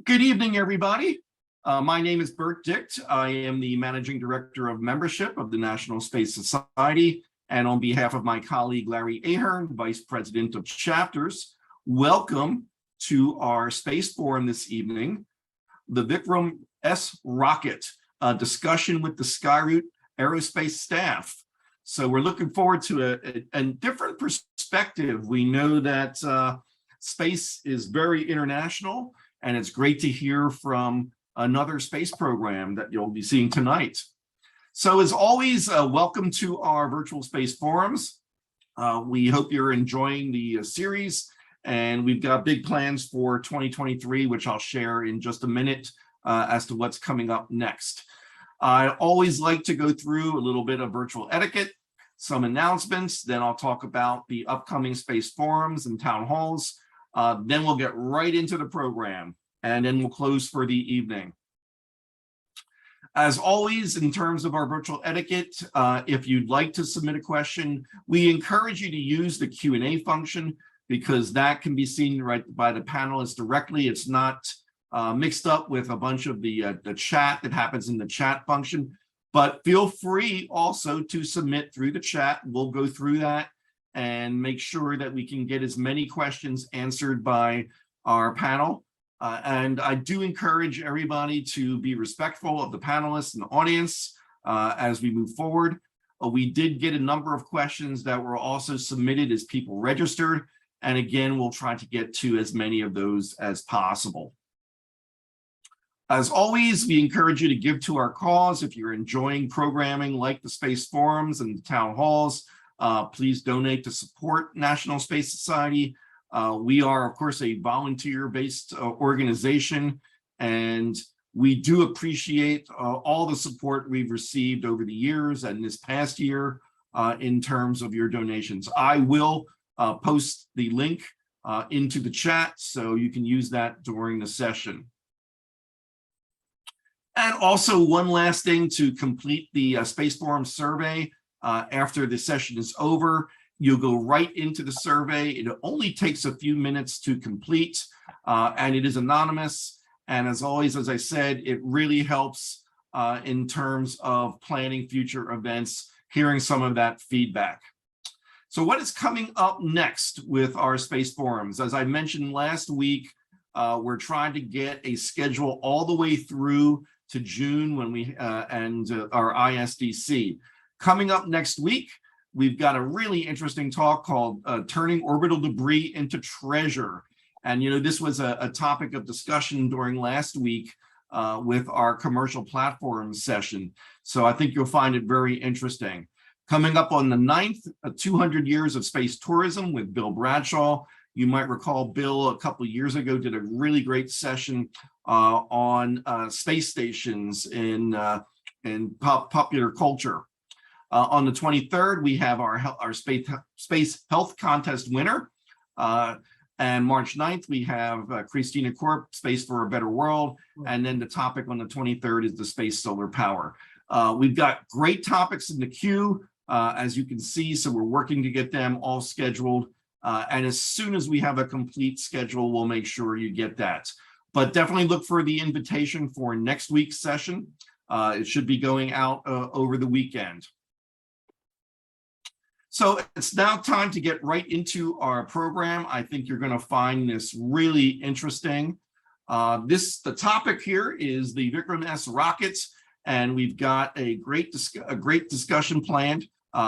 Good evening, everybody. My name is Bert Dicht. I am the Managing Director of Membership of the National Space Society. And on behalf of my colleague, Larry Ahern, Vice President of Chapters, welcome to our Space Forum this evening, the Vikram-S rocket, a discussion with the Skyroot Aerospace staff. So we're looking forward to a different perspective. We know that space is very international, and it's great to hear from another space program that you'll be seeing tonight. So as always, welcome to our virtual space forums. We hope you're enjoying the series, and we've got big plans for 2023, which I'll share in just a minute as to what's coming up next. I always like to go through a little bit of virtual etiquette, some announcements, then I'll talk about the upcoming space forums and town halls. Then we'll get right into the program, and then we'll close for the evening. As always, in terms of our virtual etiquette, if you'd like to submit a question, we encourage you to use the Q&A function because that can be seen right by the panelists directly. It's not mixed up with a bunch of the chat that happens in the chat function, but feel free also to submit through the chat. We'll go through that and make sure that we can get as many questions answered by our panel. And I do encourage everybody to be respectful of the panelists and the audience as we move forward. We did get a number of questions that were also submitted as people registered. And again, we'll try to get to as many of those as possible. As always, we encourage you to give to our cause. If you're enjoying programming like the space forums and the town halls, please donate to support National Space Society. We are, of course, a volunteer-based organization, and we do appreciate all the support we've received over the years and this past year in terms of your donations. I will post the link into the chat so you can use that during the session. And also one last thing to complete the Space Forum survey after the session is over. You'll go right into the survey. It only takes a few minutes to complete, and it is anonymous. And as always, as I said, it really helps in terms of planning future events, hearing some of that feedback. So what is coming up next with our space forums? As I mentioned last week, we're trying to get a schedule all the way through to June when we and our ISDC. Coming up next week, we've got a really interesting talk called Turning Orbital Debris into Treasure. And, you know, this was a topic of discussion during last week with our commercial platforms session. So I think you'll find it very interesting. Coming up on the 9th, 200 Years of Space Tourism with Bill Bradshaw. You might recall Bill a couple of years ago did a really great session on space stations in popular culture. On the 23rd, we have our space health contest winner. And March 9th, we have Christina Korp, Space for a Better World. And then the topic on the 23rd is the space solar power. We've got great topics in the queue, as you can see, so we're working to get them all scheduled. And as soon as we have a complete schedule, we'll make sure you get that. But definitely look for the invitation for next week's session. It should be going out over the weekend. So it's now time to get right into our program. I think you're going to find this really interesting. The topic here is the Vikram-S rockets, and we've got a great discussion planned.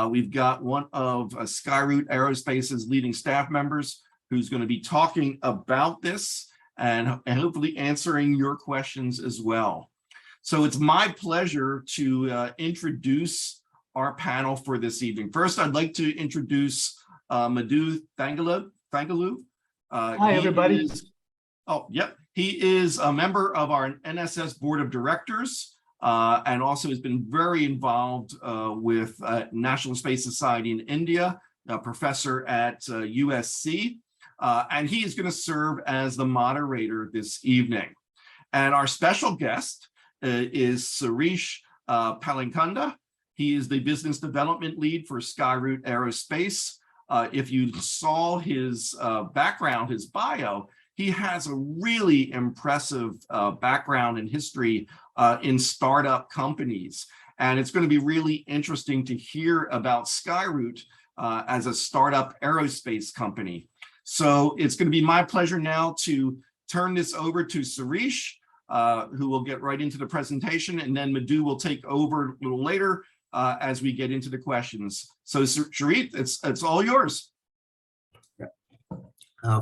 We've got one of Skyroot Aerospace's leading staff members who's going to be talking about this and hopefully answering your questions as well. So it's my pleasure to introduce our panel for this evening. First, I'd like to introduce Madhu Thangavelu. Hi, everybody. He is a member of our NSS Board of Directors and also has been very involved with National Space Society in India, a professor at USC, and he is going to serve as the moderator this evening. And our special guest is Sireesh Pallikonda. He is the business development lead for Skyroot Aerospace. If you saw his background, his bio, he has a really impressive background and history in startup companies. And it's going to be really interesting to hear about Skyroot as a startup aerospace company. So it's going to be my pleasure now to turn this over to Sireesh, who will get right into the presentation, and then Madhu will take over a little later as we get into the questions. So Sireesh, it's all yours.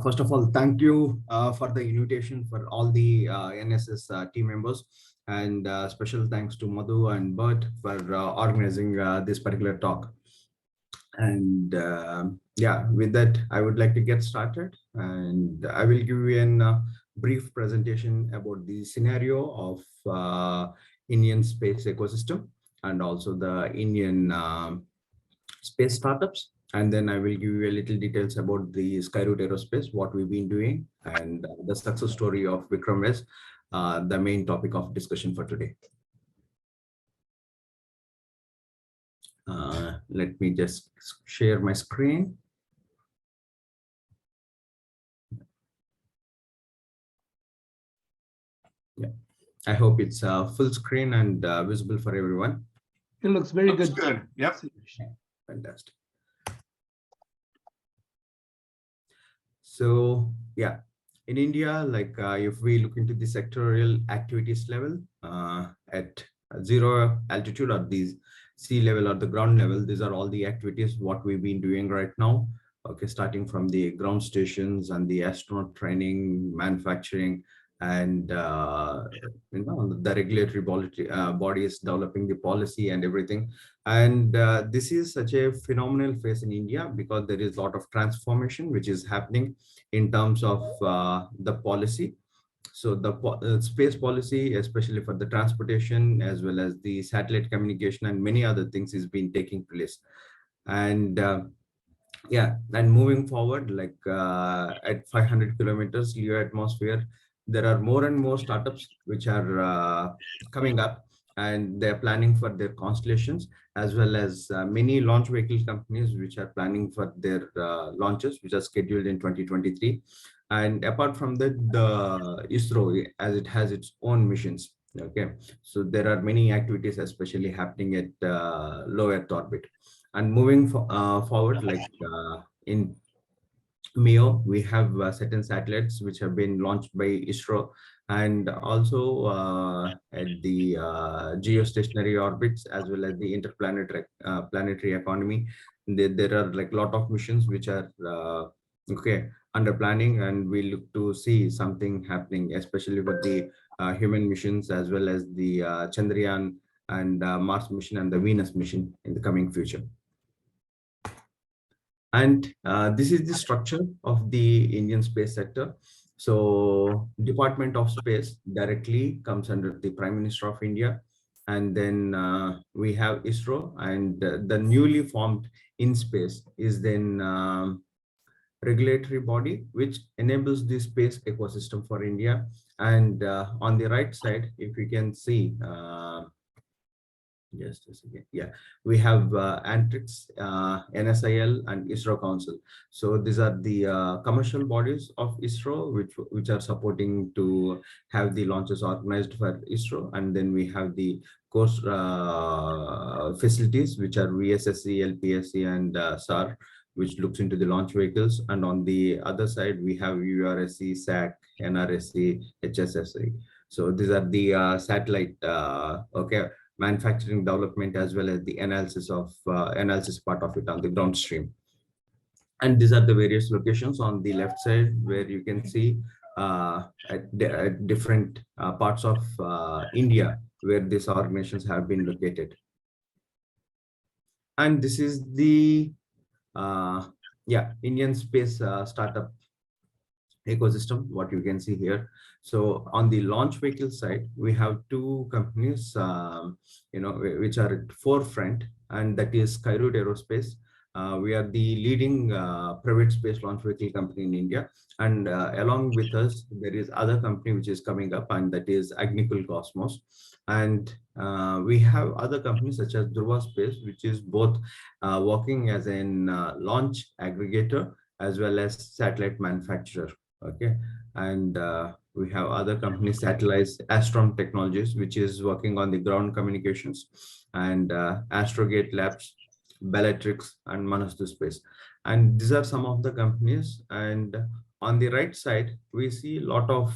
First of all, thank you for the invitation for all the NSS team members, and special thanks to Madhu and Bert for organizing this particular talk. And yeah, with that, I would like to get started, and I will give you a brief presentation about the scenario of Indian space ecosystem and also the Indian space startups. And then I will give you a little details about the Skyroot Aerospace, what we've been doing, and the success story of Vikram-S, the main topic of discussion for today. Let me just share my screen. Yeah, I hope it's full screen and visible for everyone. It looks very Looks good. good. Yep. Fantastic. So yeah, in India, like if we look into the sectorial activities level at zero altitude or these sea level or the ground level, these are all the activities what we've been doing right now. Okay, starting from the ground stations and the astronaut training, manufacturing, and the regulatory bodies developing the policy and everything. And this is such a phenomenal phase in India because there is a lot of transformation which is happening in terms of the policy. So the space policy, especially for the transportation as well as the satellite communication and many other things, is been taking place. And yeah, and moving forward, like at 500 kilometers LEO atmosphere, there are more and more startups which are coming up, and they're planning for their constellations, as well as many launch vehicle companies which are planning for their launches, which are scheduled in 2023. And apart from that, the ISRO, as it has its own missions. Okay, so there are many activities, especially happening at low Earth orbit. And moving forward, like in MEO, we have certain satellites which have been launched by ISRO, and also at the geostationary orbits as well as the interplanetary planetary economy. There are like a lot of missions which are okay under planning, and we look to see something happening, especially with the human missions as well as the Chandrayaan and Mars mission and the Venus mission in the coming future. And this is the structure of the Indian space sector. So Department of Space directly comes under the Prime Minister of India. And then we have ISRO, and the newly formed InSpace is then regulatory body which enables the space ecosystem for India. And on the right side, if you can see, just a second. Yeah, we have Antrix, NSIL, and ISRO Council. So these are the commercial bodies of ISRO, which are supporting to have the launches organized for ISRO. And then we have the course facilities, which are VSSC, LPSC, and SAR, which looks into the launch vehicles. And on the other side, we have URSC, SAC, NRSC, HSSC. So these are the satellite, okay, manufacturing development as well as the analysis part of it on the downstream. And these are the various locations on the left side where you can see at different parts of India where these organizations have been located. And this is the Indian space startup ecosystem, what you can see here. So on the launch vehicle side, we have two companies, which are at forefront, and that is Skyroot Aerospace. We are the leading private space launch vehicle company in India, and along with us, there is other company which is coming up, and that is Agnikul Cosmos. And we have other companies such as Dhruva Space, which is both working as an launch aggregator as well as satellite manufacturer. Okay, and we have other companies, Satellites, Astrom Technologies, which is working on the ground communications, and Astrogate Labs, Bellatrix, and Manastu Space. And these are some of the companies. And on the right side, we see a lot of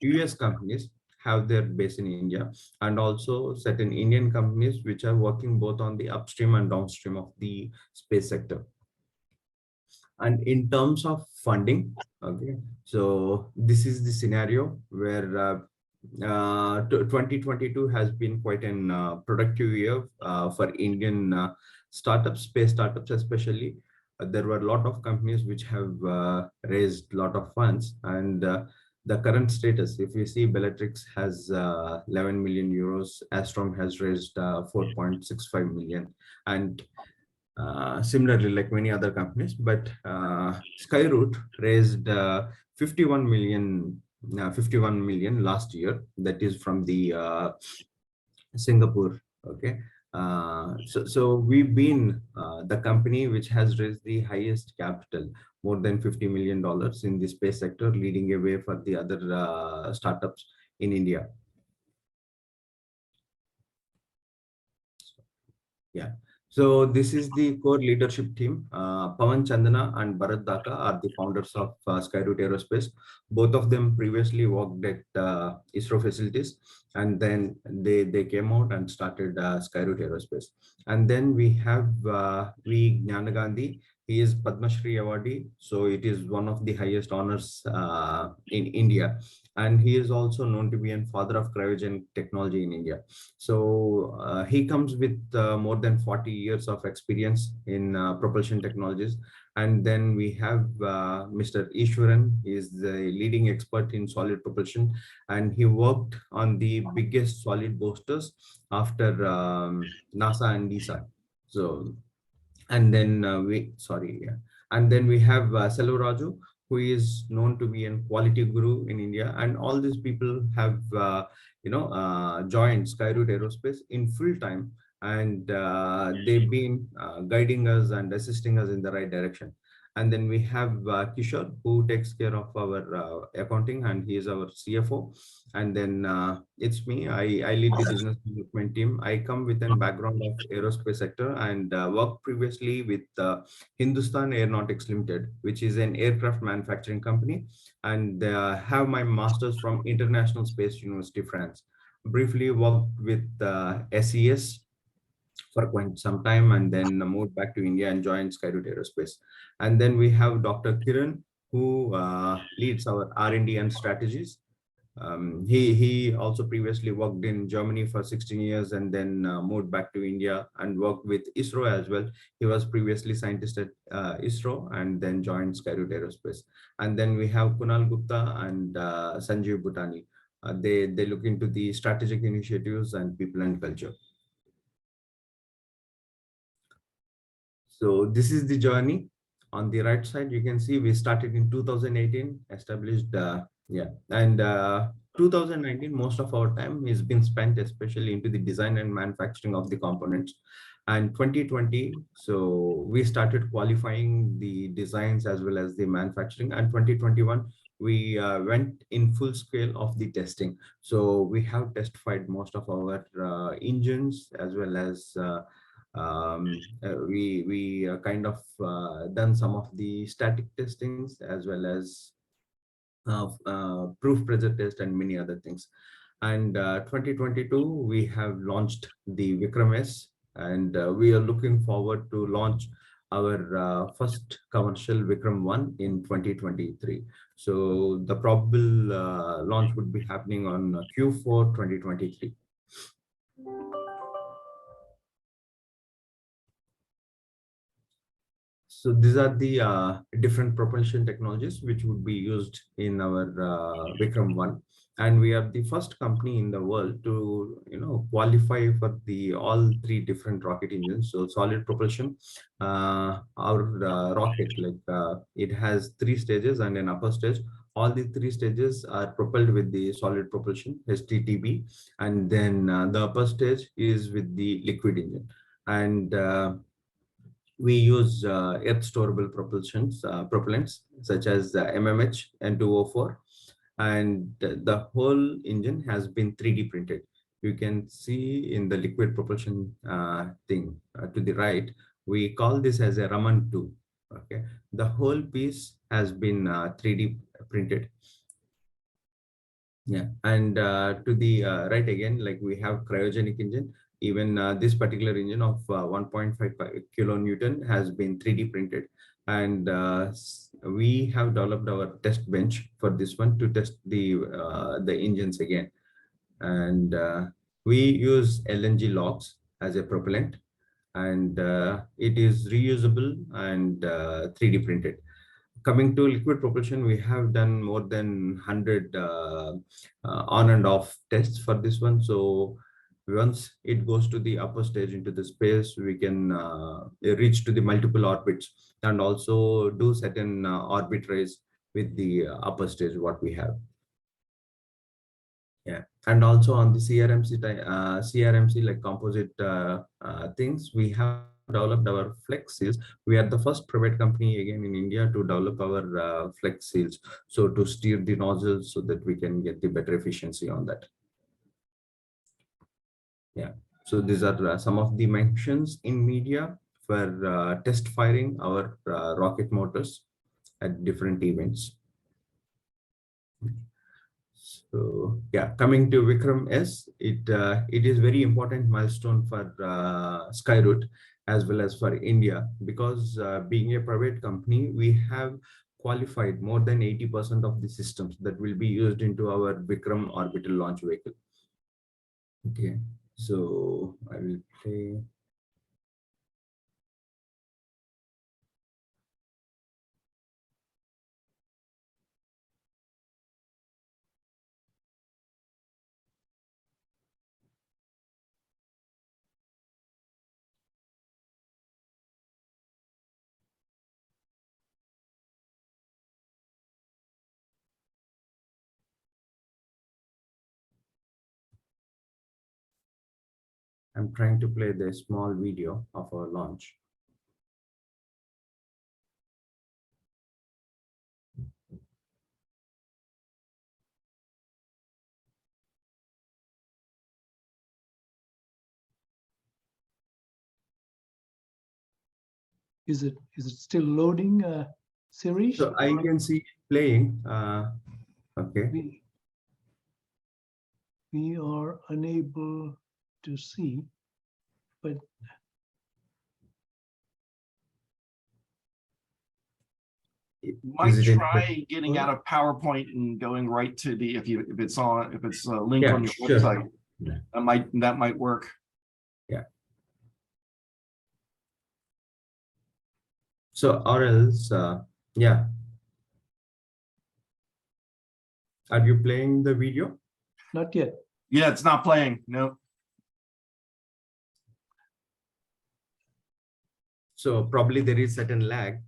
US companies have their base in India, and also certain Indian companies which are working both on the upstream and downstream of the space sector. And in terms of funding, okay, so this is the scenario where 2022 has been quite an productive year for Indian startups, space startups especially. There were a lot of companies which have raised a lot of funds, and the current status, if you see, Bellatrix has 11 million euros, Astrom has raised 4.65 million, and similarly like many other companies, but Skyroot raised 51 million 51 million last year, that is from the Singapore. Okay, so we've been the company which has raised the highest capital, more than $50 million in the space sector, leading a way for the other startups in India. Yeah. So this is the core leadership team. Pawan Chandana and Bharat Daka are the founders of Skyroot Aerospace. Both of them previously worked at ISRO facilities, and then they came out and started Skyroot Aerospace. And then we have V. Gnana Gandhi. He is Padma Shri awardee, so it is one of the highest honors in India. And he is also known to be a father of cryogenic technology in India. So he comes with more than 40 years of experience in propulsion technologies. And then we have Mr. Ishwaran. He is the leading expert in solid propulsion, and he worked on the biggest solid boosters after NASA and ESA. So, and then and then we have Selvaraju, who is known to be a quality guru in India. And all these people have joined Skyroot Aerospace in full time, and they've been guiding us and assisting us in the right direction. And then we have Kishore, who takes care of our accounting, and he is our CFO. And then it's me. I lead the business development team. I come with a background of aerospace sector, and worked previously with Hindustan Aeronautics Limited, which is an aircraft manufacturing company, and have my master's from International Space University, France. Briefly worked with SES for quite some time, and then moved back to India and joined Skyroot Aerospace. And then we have Dr. Kiran, who leads our R&D and strategies. He also previously worked in Germany for 16 years, and then moved back to India and worked with ISRO as well. He was previously scientist at ISRO, and then joined Skyroot Aerospace. And then we have Kunal Gupta and Sanjeev Bhutani. They look into the strategic initiatives and people and culture. So this is the journey. On the right side, you can see we started in 2018, established, and 2019, most of our time has been spent especially into the design and manufacturing of the components. And 2020, so we started qualifying the designs as well as the manufacturing. And 2021, we went in full scale of the testing. So we have testified most of our engines, as well as we kind of done some of the static testings, as well as proof pressure test and many other things. And 2022 we have launched the Vikram-S, and we are looking forward to launch our first commercial Vikram-1 in 2023. So the probable launch would be happening on Q4 2023. So these are the different propulsion technologies which would be used in our Vikram-1, and we are the first company in the world to qualify for the all three different rocket engines. So solid propulsion, our rocket, it has 3 stages and an upper stage. All the 3 stages are propelled with the solid propulsion (STTB), and then the upper stage is with the liquid engine. And we use earth storable propellants such as MMH and 204, and the whole engine has been 3D printed. You can see in the liquid propulsion thing to the right, we call this as a Raman 2. Okay, the whole piece has been 3D printed. Yeah, and to the right again, like we have cryogenic engine. Even this particular engine of 1.5 kilonewton has been 3D printed, and we have developed our test bench for this one to test the engines again. And we use LNG logs as a propellant, and it is reusable and 3D printed. Coming to liquid propulsion, we have done more than 100 on and off tests for this one. So once it goes to the upper stage into the space, we can reach to the multiple orbits and also do certain orbit race with the upper stage what we have. Yeah, and also on the CRMC like composite things, we have developed our flex seals. We are the first private company again in India to develop our flex seals, so to steer the nozzles so that we can get the better efficiency on that. Yeah, so these are some of the mentions in media for test firing our rocket motors at different events. So yeah, coming to Vikram-S, it is very important milestone for Skyroot as well as for India, because being a private company, we have qualified more than 80% of the systems that will be used into our Vikram orbital launch vehicle. Okay, so I will play. I'm trying to play the small video of our launch. Is it still loading, Sireesh? So I can see playing. Okay. We are unable to see, but Might try getting out of PowerPoint and going right to the if it's linked on your website. That might work. Yeah. So or else, yeah. Are you playing the video? Not yet. Yeah, it's not playing. No. So probably there is certain lag.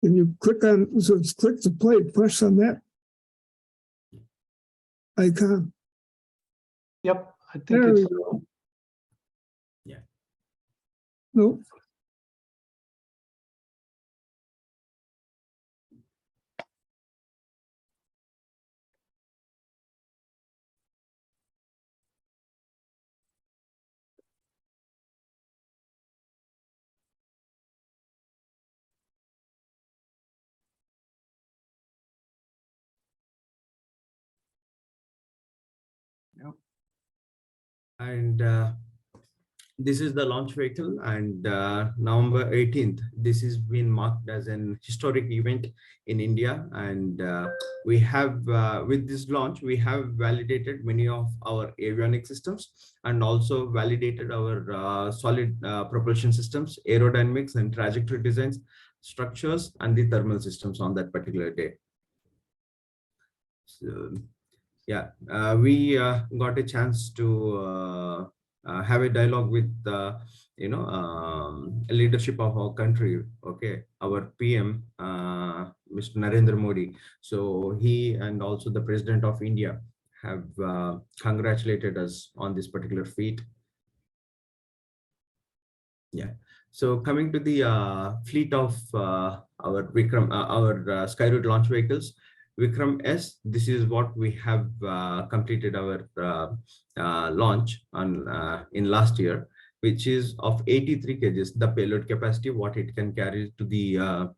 Can you click on, so it's click to play, press on that icon. Yep, I think There we it's go. Yeah. Nope. Yep. And this is the launch vehicle, and November 18th, this has been marked as an historic event in India. And we have, with this launch, we have validated many of our avionic systems and also validated our solid propulsion systems, aerodynamics and trajectory designs, structures, and the thermal systems on that particular day. So, yeah, we got a chance to have a dialogue with leadership of our country. Okay, our PM, Mr. Narendra Modi. So he and also the President of India have congratulated us on this particular feat. Yeah. So coming to the fleet of our Skyroot launch vehicles, Vikram-S, this is what we have completed our launch on in last year, which is of 83 kgs, the payload capacity, what it can carry to the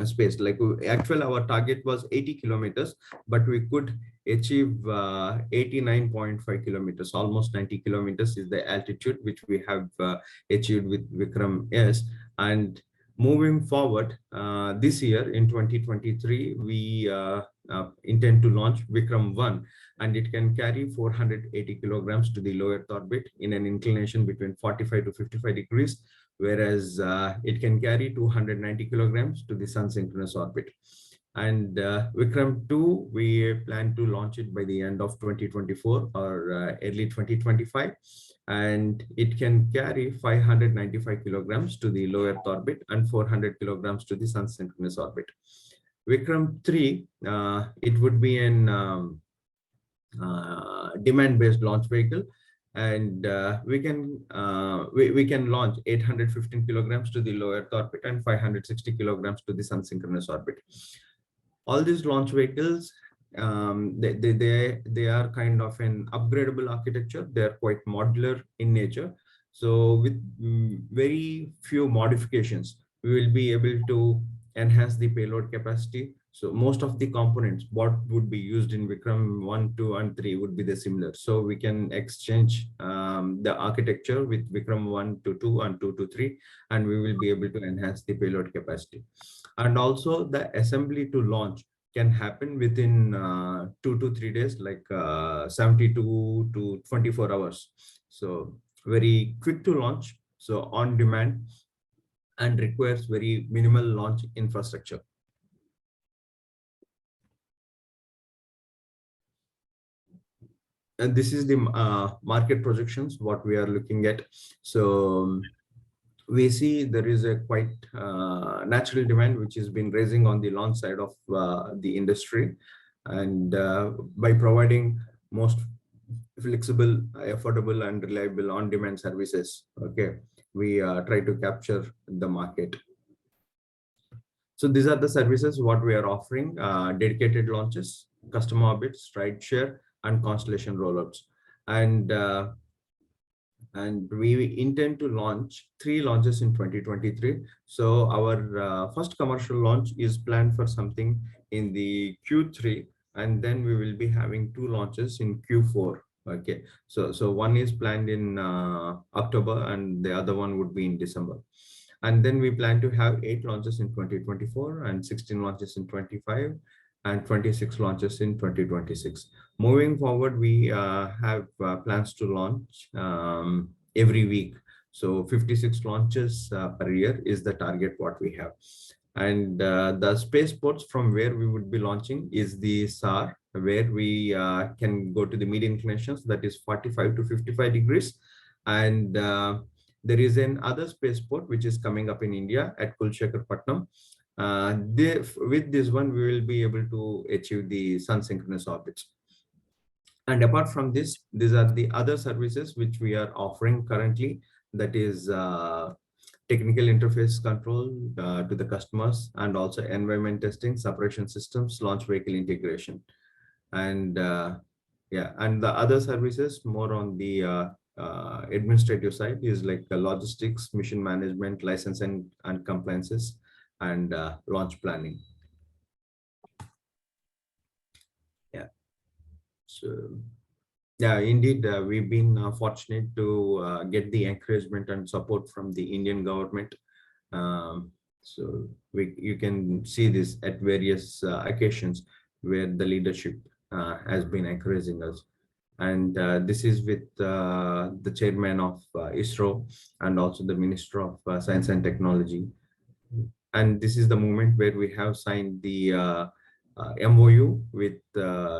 space. Like actually our target was 80 kilometers, but we could achieve 89.5 kilometers, almost 90 kilometers is the altitude which we have achieved with Vikram-S. And moving forward, this year in 2023, we intend to launch Vikram-1, and it can carry 480 kilograms to the low Earth orbit in an inclination between 45 to 55 degrees, whereas it can carry 290 kilograms to the sun synchronous orbit. And Vikram-2, we plan to launch it by the end of 2024 or early 2025. And it can carry 595 kilograms to the low Earth orbit and 400 kilograms to the sun synchronous orbit. Vikram-3, it would be an demand-based launch vehicle, and we can launch 815 kilograms to the low Earth orbit and 560 kilograms to the sun synchronous orbit. All these launch vehicles, they are kind of an upgradable architecture. They are quite modular in nature. So with very few modifications, we will be able to enhance the payload capacity. So most of the components, what would be used in Vikram 1, 2, and 3 would be the similar. So we can exchange the architecture with Vikram 1 to 2 and 2 to 3, and we will be able to enhance the payload capacity. And also the assembly to launch can happen within 2 to 3 days, like 72 to 24 hours. So very quick to launch, so on demand, and requires very minimal launch infrastructure. And this is the market projections, what we are looking at. So we see there is a quite natural demand which has been raising on the launch side of the industry, and by providing most flexible, affordable, and reliable on-demand services, okay, we try to capture the market. So these are the services what we are offering: dedicated launches, custom orbits, ride share, and constellation rollouts. And we intend to launch 3 launches in 2023. So our first commercial launch is planned for something in the Q3, and then we will be having 2 launches in Q4. Okay, so one is planned in October, and the other one would be in December. And then we plan to have 8 launches in 2024 and 16 launches in 25 and 26 launches in 2026. Moving forward, we have plans to launch every week. So 56 launches per year is the target what we have. And the spaceports from where we would be launching is the SAR, where we can go to the mid inclinations, that is 45 to 55 degrees. And there is another spaceport which is coming up in India at Kulshekarpatnam. With this one, we will be able to achieve the sun synchronous orbits. And apart from this, these are the other services which we are offering currently, that is technical interface control to the customers, and also environment testing, separation systems, launch vehicle integration. And yeah, and the other services more on the administrative side is like logistics, mission management, license and compliances, and launch planning. Yeah. So yeah, indeed, we've been fortunate to get the encouragement and support from the Indian government. So you can see this at various occasions where the leadership has been encouraging us. And this is with the chairman of ISRO and also the Minister of Science and Technology. And this is the moment where we have signed the MOU with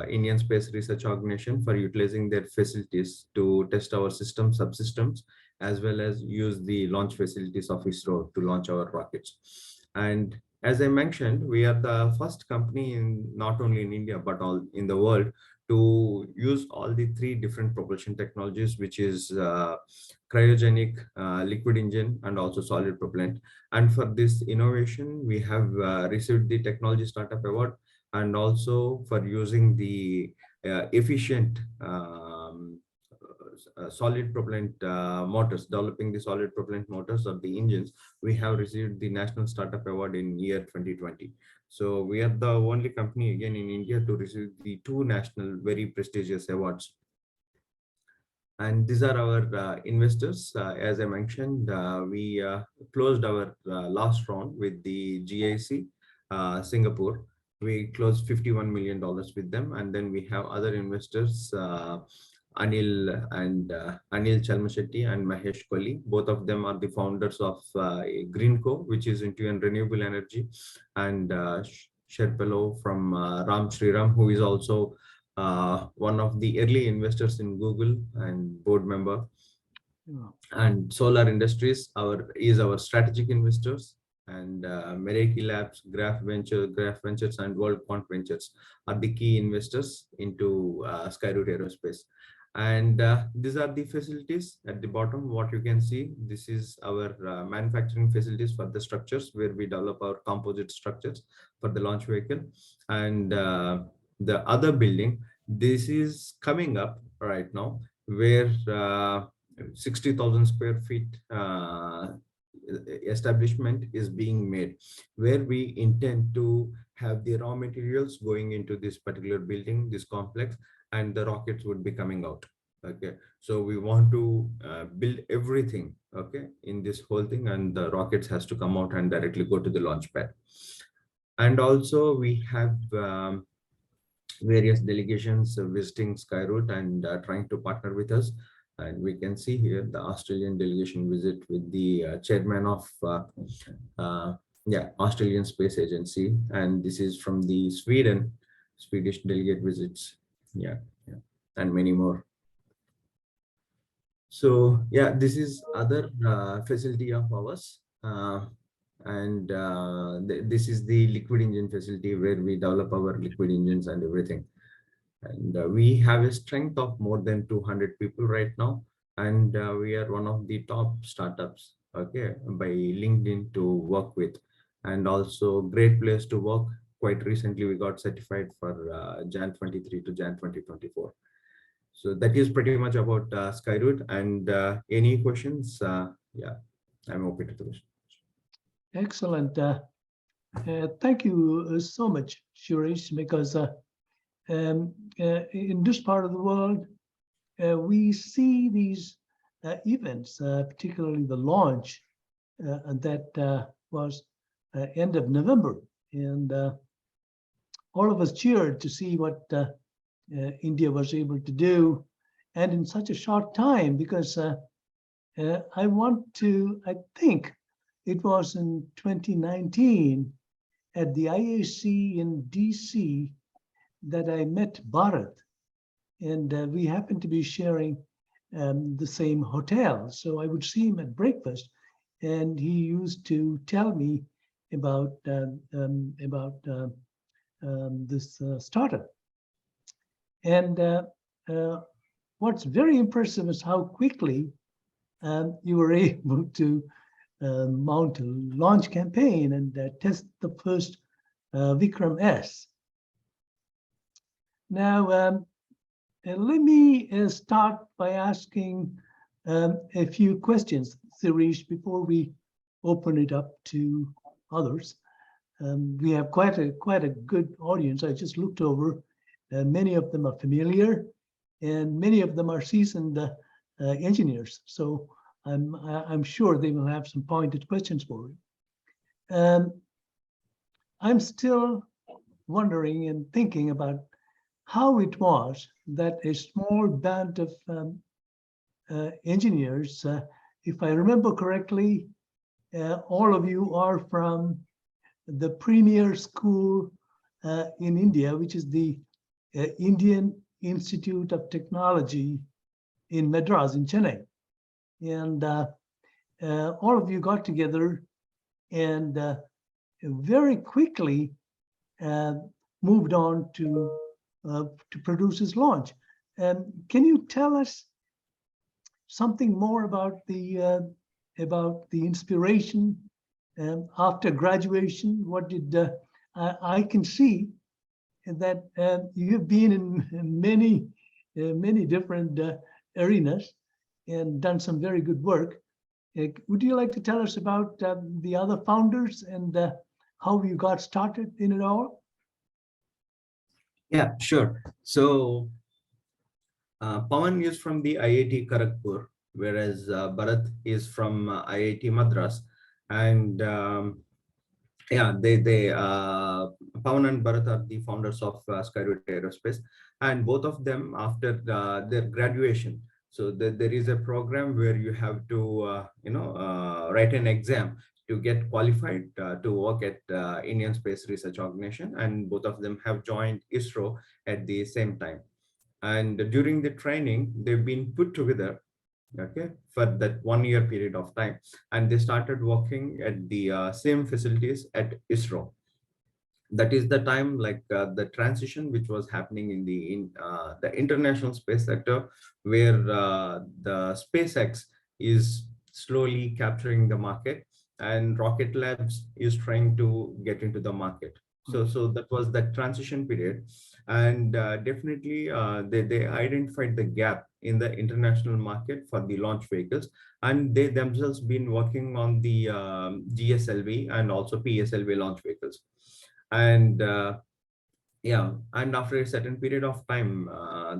Indian Space Research Organization for utilizing their facilities to test our systems, subsystems, as well as use the launch facilities of ISRO to launch our rockets. And As I mentioned, we are the first company in not only in India, but all in the world to use all the three different propulsion technologies, which is cryogenic, liquid engine, and also solid propellant. And for this innovation, we have received the Technology Startup Award, and also for using the efficient solid propellant motors, developing the solid propellant motors or the engines, we have received the National Startup Award in year 2020. So we are the only company again in India to receive the two national very prestigious awards. And these are our investors. As I mentioned, we closed our last round with the GIC Singapore. We closed $51 million with them. And then we have other investors, Anil Chalmashetty and Mahesh Kohli. Both of them are the founders of Greenco, which is into renewable energy, and Sherpalo from Ram Sriram, who is also one of the early investors in Google and board member. And Solar Industries is our strategic investors, and Meraki Labs, Graph Ventures, and World Quant Ventures are the key investors into Skyroot Aerospace. And these are the facilities at the bottom. What you can see, this is our manufacturing facilities for the structures where we develop our composite structures for the launch vehicle. And the other building, this is coming up right now, where 60,000 square feet establishment is being made, where we intend to have the raw materials going into this particular building, this complex, and the rockets would be coming out. Okay, so we want to build everything, okay, in this whole thing, and the rockets has to come out and directly go to the launch pad. And also we have various delegations visiting Skyroot and trying to partner with us. And we can see here the Australian delegation visit with the chairman of Australian Space Agency, and this is from the Swedish delegate visits, and many more. So this is other facility of ours, and this is the liquid engine facility where we develop our liquid engines and everything. And we have a strength of more than 200 people right now, and we are one of the top startups, okay, by LinkedIn to work with, and also great place to work. Quite recently we got certified for Jan 23 to Jan 2024. So that is pretty much about Skyroot. And any questions? I'm open to the question. Excellent. Thank you so much, Sireesh, because in this part of the world, we see these events, particularly the launch that was end of November. And all of us cheered to see what India was able to do, and in such a short time, because I think it was in 2019 at the IAC in DC that I met Bharat, and we happened to be sharing the same hotel. So I would see him at breakfast, and he used to tell me about this startup. And what's very impressive is how quickly you were able to mount a launch campaign and test the first Vikram-S. Now, let me start by asking a few questions, Sireesh, before we open it up to others. We have quite a good audience. I just looked over. Many of them are familiar, and many of them are seasoned engineers. So I'm sure they will have some pointed questions for you. I'm still wondering and thinking about how it was that a small band of engineers, if I remember correctly, all of you are from the premier school in India, which is the Indian Institute of Technology in Madras, in Chennai. And all of you got together and very quickly moved on to produce his launch. Can you tell us something more about the inspiration after graduation? What did I can see that you have been in many different arenas and done some very good work. Would you like to tell us about the other founders and how you got started in it all? Yeah, sure. So Pawan is from the IIT Kharagpur, whereas Bharat is from IIT Madras. And yeah, Pawan and Bharat are the founders of Skyroot Aerospace, and both of them after their graduation. So there is a program where you have to, write an exam to get qualified to work at Indian Space Research Organization, and both of them have joined ISRO at the same time. And during the training, they've been put together, okay, for that 1 year period of time, and they started working at the same facilities at ISRO. That is the time, like the transition which was happening in the international space sector, where the SpaceX is slowly capturing the market, and Rocket Labs is trying to get into the market. So that was that transition period, and definitely they identified the gap in the international market for the launch vehicles, and they themselves been working on the GSLV and also PSLV launch vehicles. And yeah, and after a certain period of time,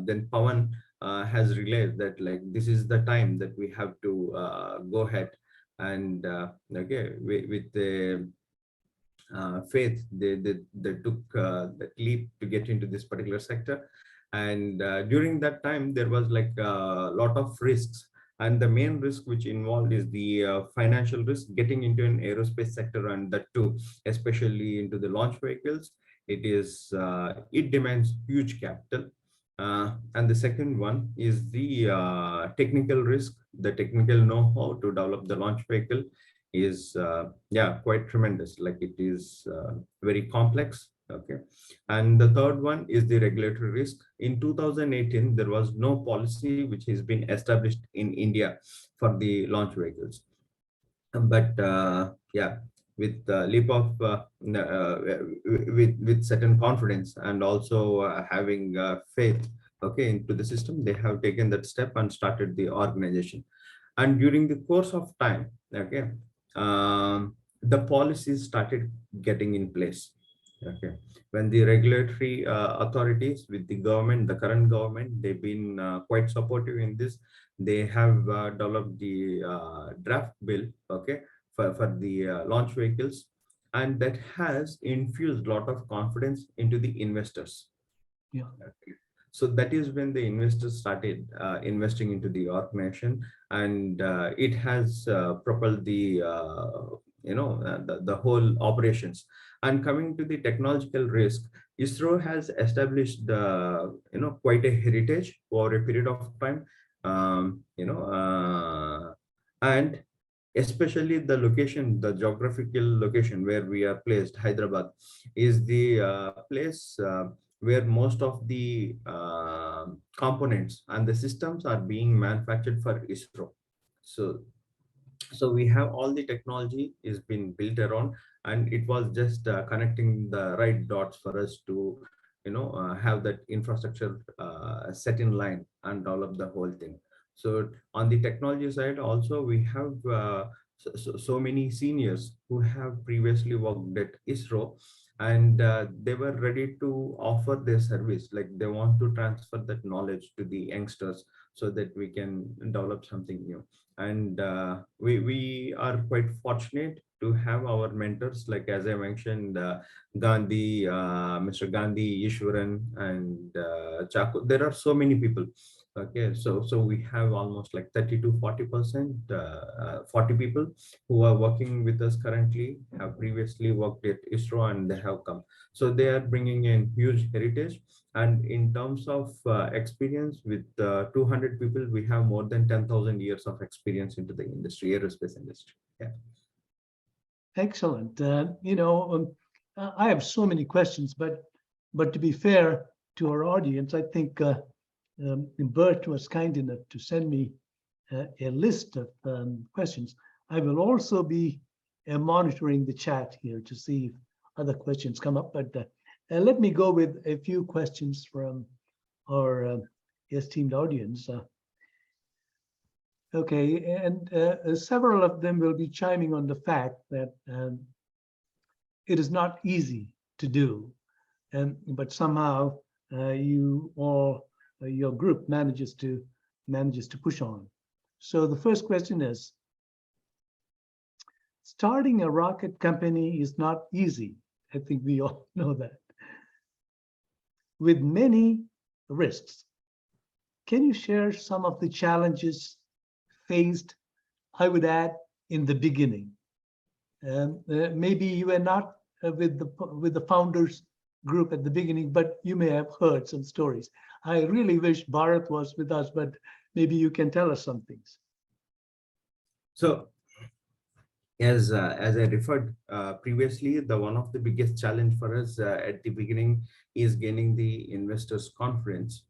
then Pawan has realized that like this is the time that we have to go ahead and okay, with the faith, they took that leap to get into this particular sector. And during that time, there was like a lot of risks, and the main risk which involved is the financial risk getting into an aerospace sector, and that too especially into the launch vehicles. It demands huge capital. And the second one is the technical risk. The technical know-how to develop the launch vehicle is yeah, quite tremendous. Like it is very complex. Okay. And the third one is the regulatory risk. In 2018, there was no policy which has been established in India for the launch vehicles. But yeah, with leap of with certain confidence, and also having faith, okay, into the system, they have taken that step and started the organization. And during the course of time, okay, the policies started getting in place. Okay, when the regulatory authorities with the government, the current government, they've been quite supportive in this. They have developed the draft bill, okay, for the launch vehicles, and that has infused a lot of confidence into the investors. Yeah. Okay. So that is when the investors started investing into the organization, and it has propelled the the whole operations. And coming to the technological risk, ISRO has established quite a heritage over a period of time, and especially the location, the geographical location where we are placed, Hyderabad, is the place where most of the components and the systems are being manufactured for ISRO. So we have all the technology is been built around, and it was just connecting the right dots for us to have that infrastructure set in line and develop the whole thing. So on the technology side also, we have so many seniors who have previously worked at ISRO, and they were ready to offer their service. Like they want to transfer that knowledge to the youngsters so that we can develop something new. And we are quite fortunate to have our mentors, like as I mentioned, Gandhi, Mr. Gandhi, Ishwaran, and Chaku. There are so many people. Okay, so we have almost like 30 to 40%, 40 people who are working with us currently, have previously worked at ISRO, and they have come. So they are bringing in huge heritage. And in terms of experience, with 200 people, we have more than 10,000 years of experience into the industry, aerospace industry. Yeah. Excellent. I have so many questions, but to be fair to our audience, I think Bert was kind enough to send me a list of questions. I will also be monitoring the chat here to see if other questions come up. But let me go with a few questions from our esteemed audience. Okay, and several of them will be chiming on the fact that it is not easy to do, but somehow you all, your group manages to push on. So the first question is, starting a rocket company is not easy. I think we all know that. With many risks. Can you share some of the challenges faced, I would add, in the beginning? Maybe you were not with the founders group at the beginning, but you may have heard some stories. I really wish Bharat was with us, but maybe you can tell us some things. So, as I referred previously, one of the biggest challenge for us at the beginning is gaining the investors' confidence.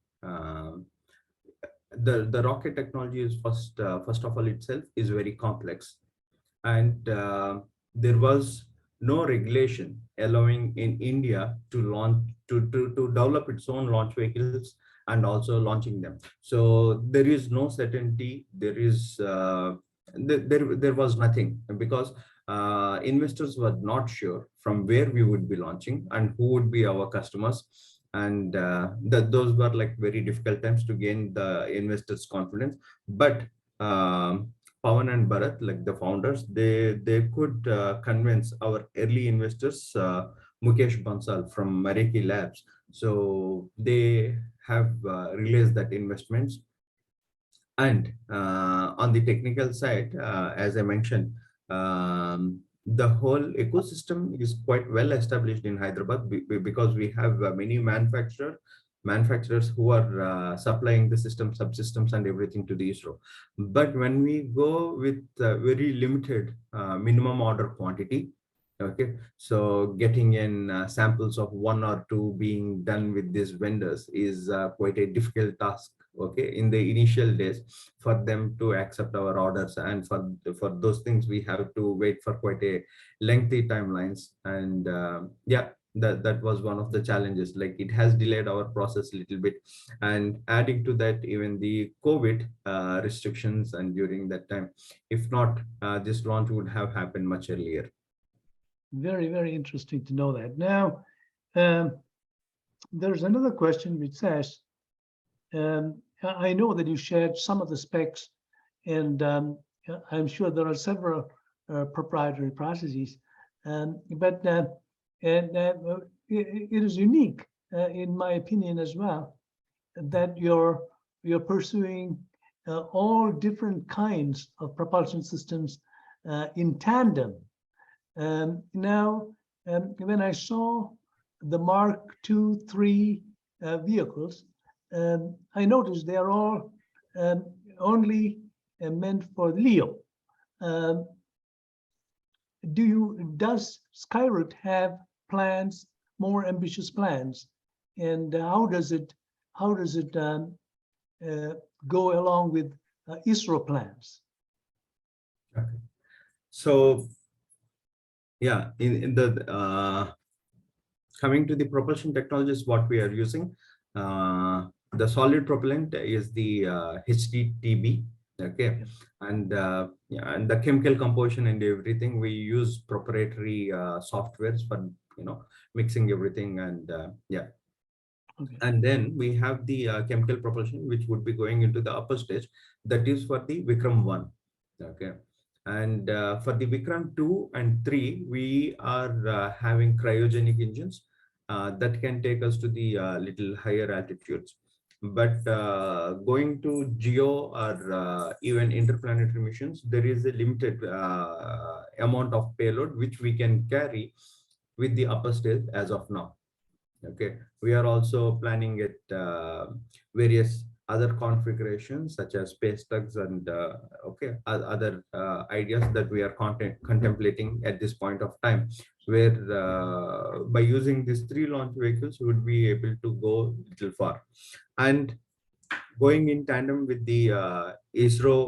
The rocket technology is first of all itself is very complex, and there was no regulation allowing in India to launch to develop its own launch vehicles and also launching them. So there is no certainty. There is there was nothing, because investors were not sure from where we would be launching and who would be our customers. And those were like very difficult times to gain the investors' confidence. But Pawan and Bharat, like the founders, they could convince our early investors, Mukesh Bansal from Mareki Labs. So they have released that investments. And on the technical side, as I mentioned, the whole ecosystem is quite well established in Hyderabad, because we have many manufacturers who are supplying the system, subsystems, and everything to the ISRO. But when we go with very limited minimum order quantity, okay, so getting in samples of 1 or 2 being done with these vendors is quite a difficult task, okay, in the initial days, for them to accept our orders. And for those things we have to wait for quite a lengthy timelines. And yeah, that was one of the challenges. Like, it has delayed our process a little bit. And adding to that, even the COVID restrictions, and during that time, if not, this launch would have happened much earlier. Very, very interesting to know that. Now, there's another question which says, I know that you shared some of the specs, and I'm sure there are several proprietary processes, but it is unique, in my opinion as well, that you're pursuing all different kinds of propulsion systems in tandem. Now, when I saw the Mark II, III vehicles, I noticed they are all only meant for LEO. Does Skyroot have plans, more ambitious plans, and how does it go along with ISRO plans? Okay. So yeah, in the coming to the propulsion technologies, what we are using, the solid propellant is the HTTB, okay, and yeah, and the chemical composition and everything, we use proprietary softwares for mixing everything. And yeah. Okay. And then we have the chemical propulsion, which would be going into the upper stage, that is for the Vikram-1, okay. And for the Vikram 2 and 3, we are having cryogenic engines that can take us to the little higher altitudes. But going to geo or even interplanetary missions, there is a limited amount of payload which we can carry with the upper stage as of now. Okay, we are also planning at various other configurations such as space tugs and other ideas that we are contemplating at this point of time, where by using these 3 launch vehicles we would be able to go little far. And going in tandem with the ISRO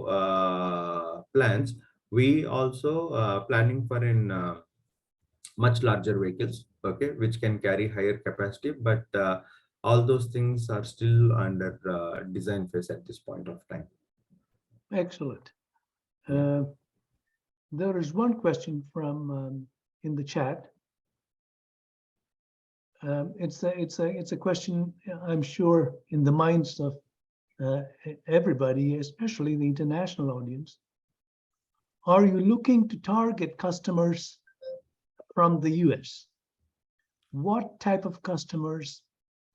plans, we also planning for in much larger vehicles, okay, which can carry higher capacity, but all those things are still under design phase at this point of time. Excellent. There is one question from in the chat. It's a question I'm sure in the minds of everybody, especially the international audience. Are you looking to target customers from the US? What type of customers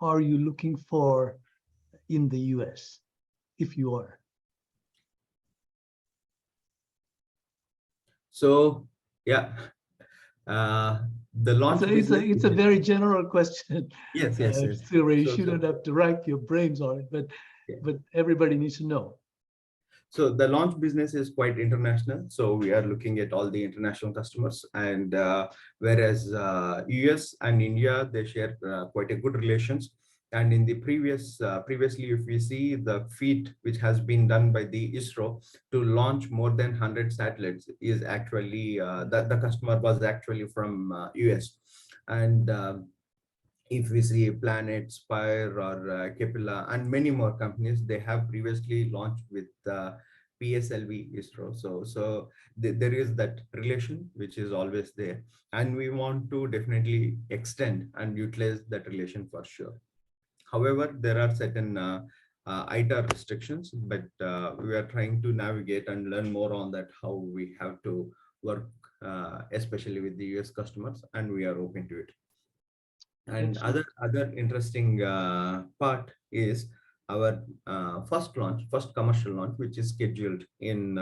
are you looking for in the US, if you are? So yeah, the launch. It's a very general question. Yes, yes, yes. Sireesh, you don't have to rack your brains on it, but everybody needs to know. So the launch business is quite international. So we are looking at all the international customers, and whereas US and India, they share quite a good relations. And in the previously, if we see the feat which has been done by the ISRO to launch more than 100 satellites is actually the customer was actually from US. And if we see Planet, Spire, or Kepler, and many more companies, they have previously launched with PSLV ISRO. So there is that relation which is always there, and we want to definitely extend and utilize that relation for sure. However, there are certain ITAR restrictions, but we are trying to navigate and learn more on that, how we have to work, especially with the US customers, and we are open to it. And other interesting part is our first commercial launch, which is scheduled in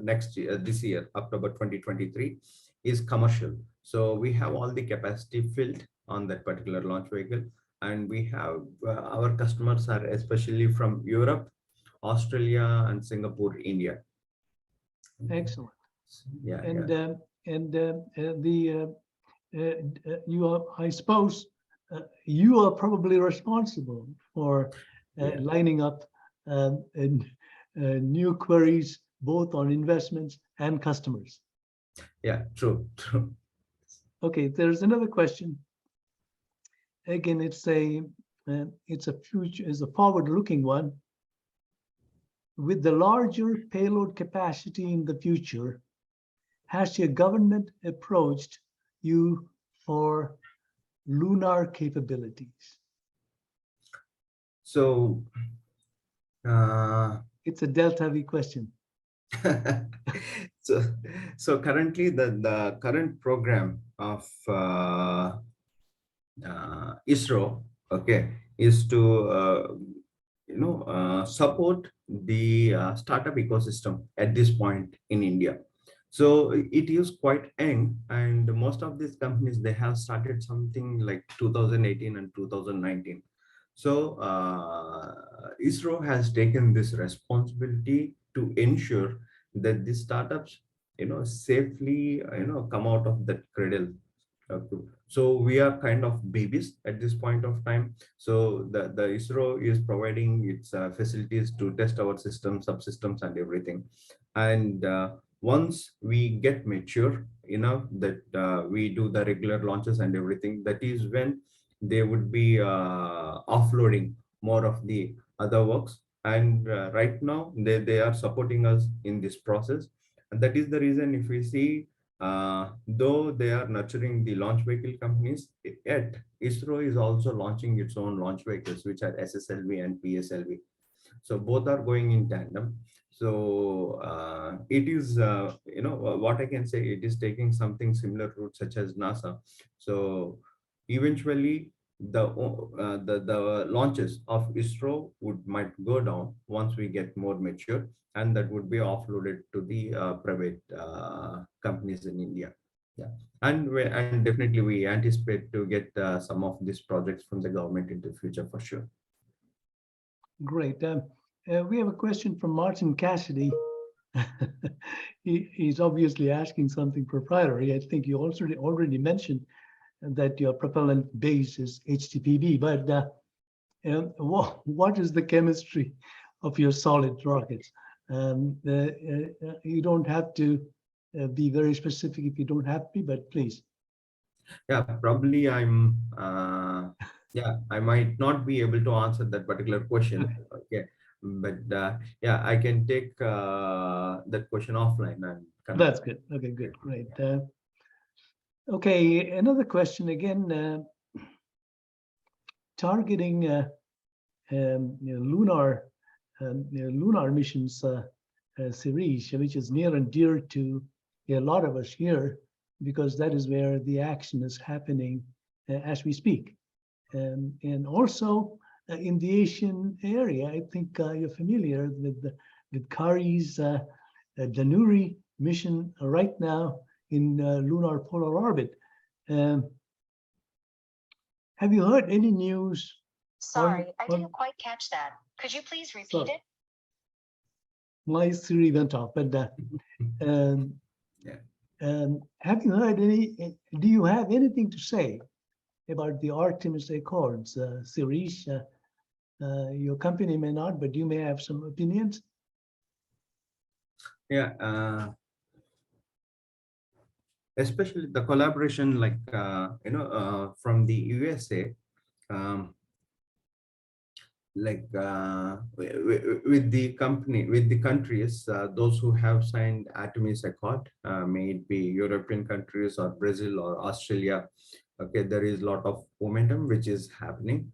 next year, this year, October 2023, is commercial. So we have all the capacity filled on that particular launch vehicle, and we have our customers are especially from Europe, Australia, and Singapore, India. Excellent. Yeah. You are, I suppose, you are probably responsible for lining up new queries, both on investments and customers. Yeah, true. Okay, there's another question. Again, it's a forward-looking one. With the larger payload capacity in the future, has your government approached you for lunar capabilities? So it's a Delta V question. so currently the current program of ISRO, okay, is to support the startup ecosystem at this point in India. So it is quite young, and most of these companies, they have started something like 2018 and 2019. So ISRO has taken this responsibility to ensure that the startups, safely, come out of that cradle. So we are kind of babies at this point of time. So the ISRO is providing its facilities to test our systems, subsystems, and everything. And once we get mature enough that we do the regular launches and everything, that is when they would be offloading more of the other works. And right now they are supporting us in this process. And that is the reason, if we see, though they are nurturing the launch vehicle companies, yet ISRO is also launching its own launch vehicles, which are SSLV and PSLV. So both are going in tandem. So it is, what I can say, it is taking something similar route such as NASA. So eventually the launches of ISRO might go down once we get more mature, and that would be offloaded to the private companies in India. Yeah, and definitely we anticipate to get some of these projects from the government in the future for sure. Great. We have a question from Martin Cassidy. He's obviously asking something proprietary. I think you also already mentioned that your propellant base is HTPB, but what is the chemistry of your solid rockets? You don't have to be very specific if you don't have to be, but please. Yeah, probably I might not be able to answer that particular question. Okay, but yeah, I can take that question offline and That's good. Okay, good, great. Okay, another question again, targeting lunar missions, Sireesh, which is near and dear to a lot of us here, because that is where the action is happening as we speak. And also in the Asian area, I think you're familiar with Kari's Danuri mission right now in lunar polar orbit. Have you heard any news? Sorry, I didn't quite catch that. Could you please repeat it? My Siri went off, but have you heard any? Do you have anything to say about the Artemis Accords, Sireesh? Your company may not, but you may have some opinions. Yeah, especially the collaboration, like from the USA, with the countries, those who have signed Artemis Accord, may it be European countries or Brazil or Australia. Okay, there is a lot of momentum which is happening,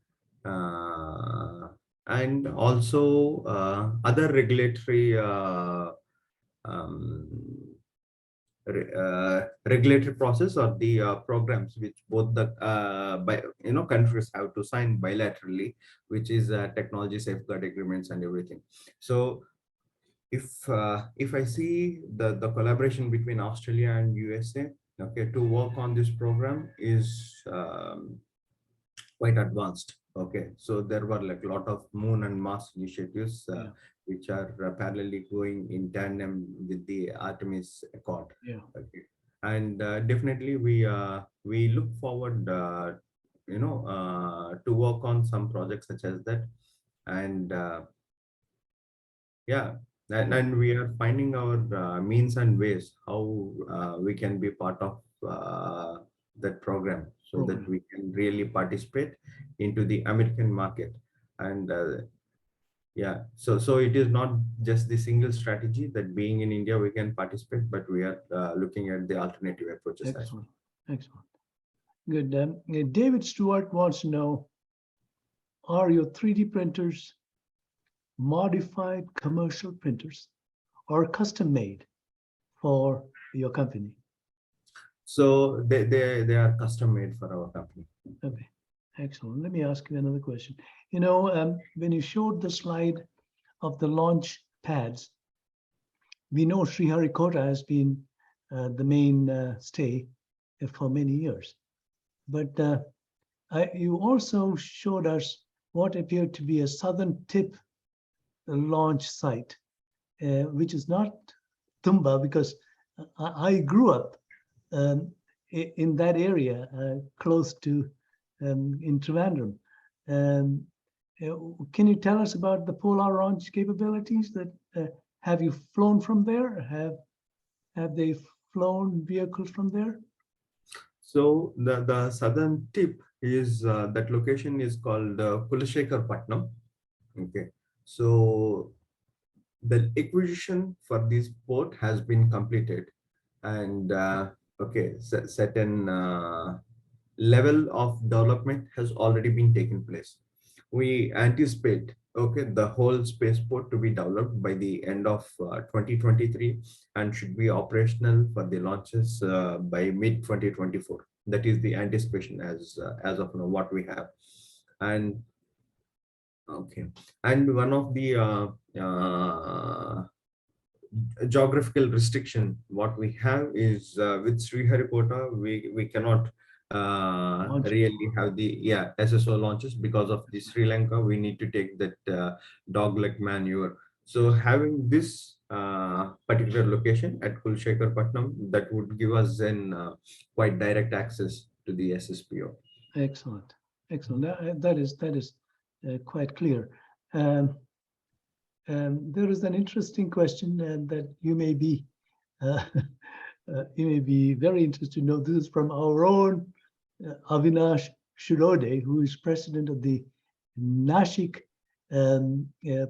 and also other regulatory regulatory process or the programs which both the countries have to sign bilaterally, which is technology safeguard agreements and everything. So if I see the collaboration between Australia and USA, okay, to work on this program is quite advanced. Okay, so there were like a lot of Moon and Mars initiatives which are parallelly going in tandem with the Artemis Accord. Yeah. Okay, and definitely we look forward, to work on some projects such as that, and and we are finding our means and ways how we can be part of that program, so that we can really participate into the American market. And so it is not just the single strategy that being in India we can participate, but we are looking at the alternative approaches. Excellent. Excellent. Good. David Stewart wants to know, are your 3D printers modified commercial printers or custom made for your company? So they are custom made for our company. Okay, excellent. Let me ask you another question. When you showed the slide of the launch pads, we know Sriharikota has been the main stay for many years. But you also showed us what appeared to be a southern tip launch site, which is not Tumba, because I grew up in that area, close to in Trivandrum. Can you tell us about the polar launch capabilities? That have you flown from there? Have they flown vehicles from there? So the southern tip is that location is called Kulashekharpatnam. Okay, so the acquisition for this port has been completed, and certain level of development has already been taken place. We anticipate the whole spaceport to be developed by the end of 2023 and should be operational for the launches by mid 2024. That is the anticipation as of now what we have. And one of the geographical restriction what we have is with Sriharikota we cannot Launches. really have the SSO launches. Because of the Sri Lanka, we need to take that dog-leg maneuver. So having this particular location at Kulshekarpatnam, that would give us then quite direct access to the SSPO. Excellent, excellent. That is quite clear. Um, there is an interesting question that you may be very interested to know. This is from our own Avinash Shirode, who is president of the Nashik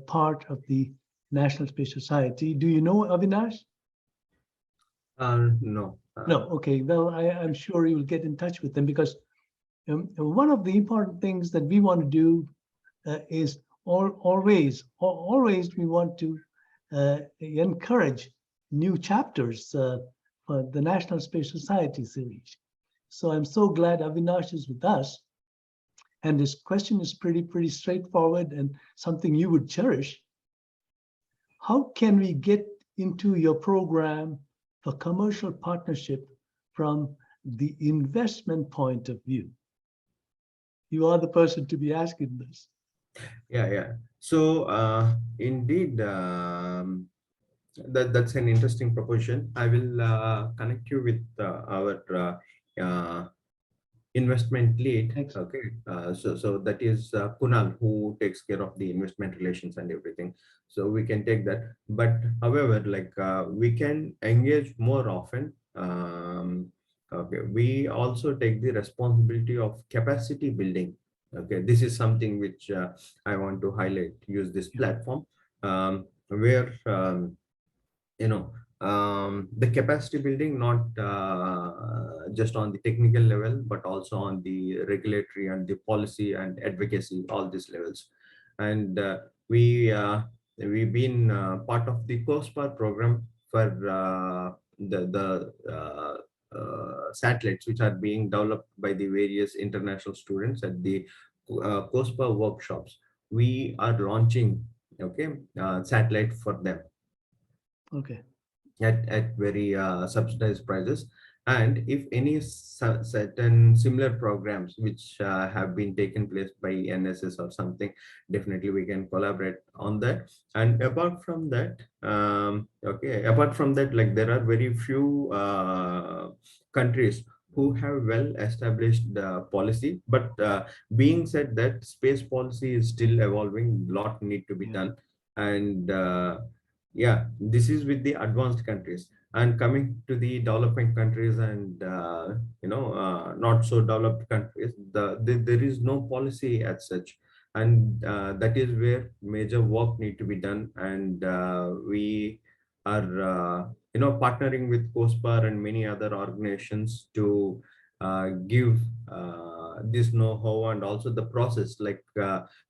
part of the National Space Society. Do you know Avinash? No. No. Okay. Well, I'm sure you will get in touch with them, because one of the important things that we want to do is always we want to encourage new chapters for the National Space Society series. So I'm so glad Avinash is with us. And this question is pretty straightforward and something you would cherish. How can we get into your program for commercial partnership from the investment point of view? You are the person to be asking this. Yeah. So indeed, that's an interesting proposition. I will connect you with our investment lead. Excellent. Okay, so that is Kunal, who takes care of the investment relations and everything. So we can take that. But however, like we can engage more often. Okay, we also take the responsibility of capacity building. Okay, this is something which I want to highlight. Use this platform where the capacity building, not just on the technical level, but also on the regulatory and the policy and advocacy, all these levels. And we've been part of the COSPAR program for the satellites which are being developed by the various international students at the COSPAR workshops. We are launching satellite for them. Okay. At very subsidized prices. And if any certain similar programs which have been taken place by NSS or something, definitely we can collaborate on that. And apart from that, like there are very few countries who have well established policy, but being said that space policy is still evolving, lot need to be done. And this is with the advanced countries. And coming to the developing countries and not so developed countries, there is no policy as such. And that is where major work need to be done. And we are partnering with COSPAR and many other organizations to give this know-how and also the process, like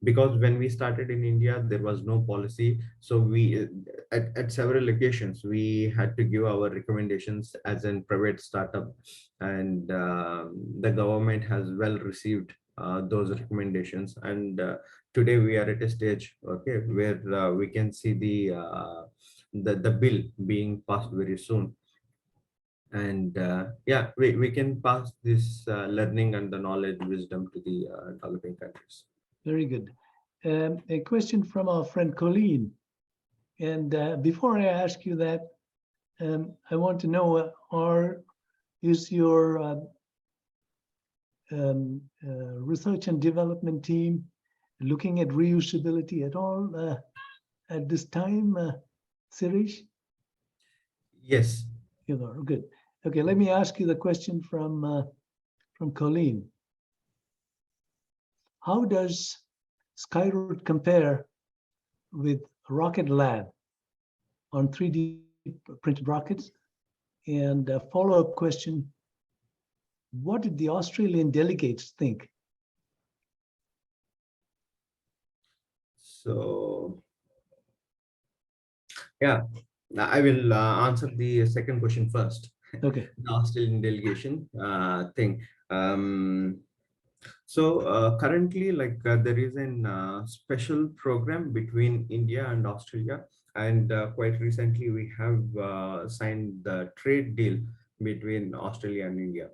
because when we started in India, there was no policy. So we at several occasions we had to give our recommendations as a private startup, and the government has well received those recommendations. And today we are at a stage where we can see the bill being passed very soon. And we can pass this learning and the knowledge, wisdom to the developing countries. Very good. A question from our friend Colleen. And before I ask you that, I want to know, is your research and development team looking at reusability at all at this time, Sireesh? Yes. You are good. Okay, let me ask you the question from Colleen. How does Skyroot compare with Rocket Lab on 3D printed rockets? And a follow-up question, what did the Australian delegates think? So, I will answer the second question first. Okay. The Australian delegation thing. So currently, like there is a special program between India and Australia, and quite recently we have signed the trade deal between Australia and India.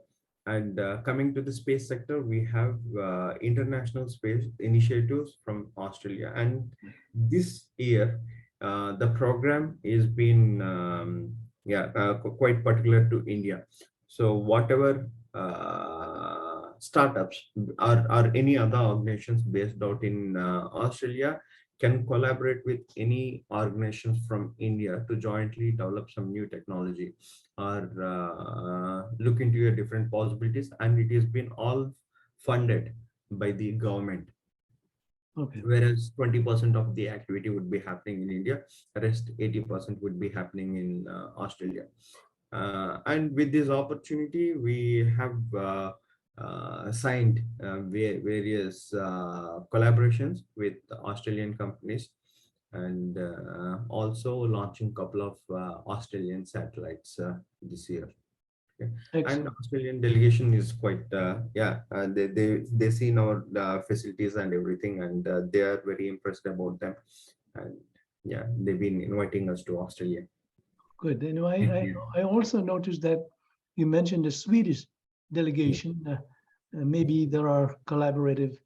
And coming to the space sector, we have international space initiatives from Australia. And this year, the program is been quite particular to India. So whatever startups or any other organizations based out in Australia can collaborate with any organizations from India to jointly develop some new technology or look into your different possibilities, and it has been all funded by the government, Okay. whereas 20% of the activity would be happening in India, rest 80% would be happening in Australia. And with this opportunity, we have signed various collaborations with Australian companies, and also launching couple of Australian satellites this year. Okay. And Excellent. Australian delegation is quite they seen our facilities and everything, and they are very impressed about them, and yeah, they've been inviting us to Australia. Good. You know, Yeah. I also noticed that you mentioned the Swedish delegation. Maybe there are collaborative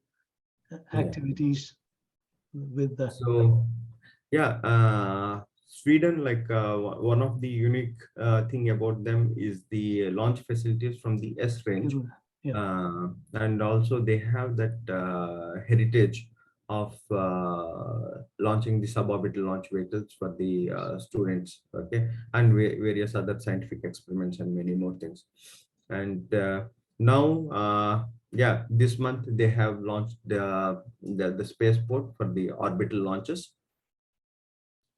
activities with the. So yeah, Sweden, like one of the unique thing about them is the launch facilities from the S range. Yeah. And also they have that heritage of launching the suborbital launch vehicles for the students, okay, and various other scientific experiments and many more things. And now, yeah, this month they have launched the spaceport for the orbital launches.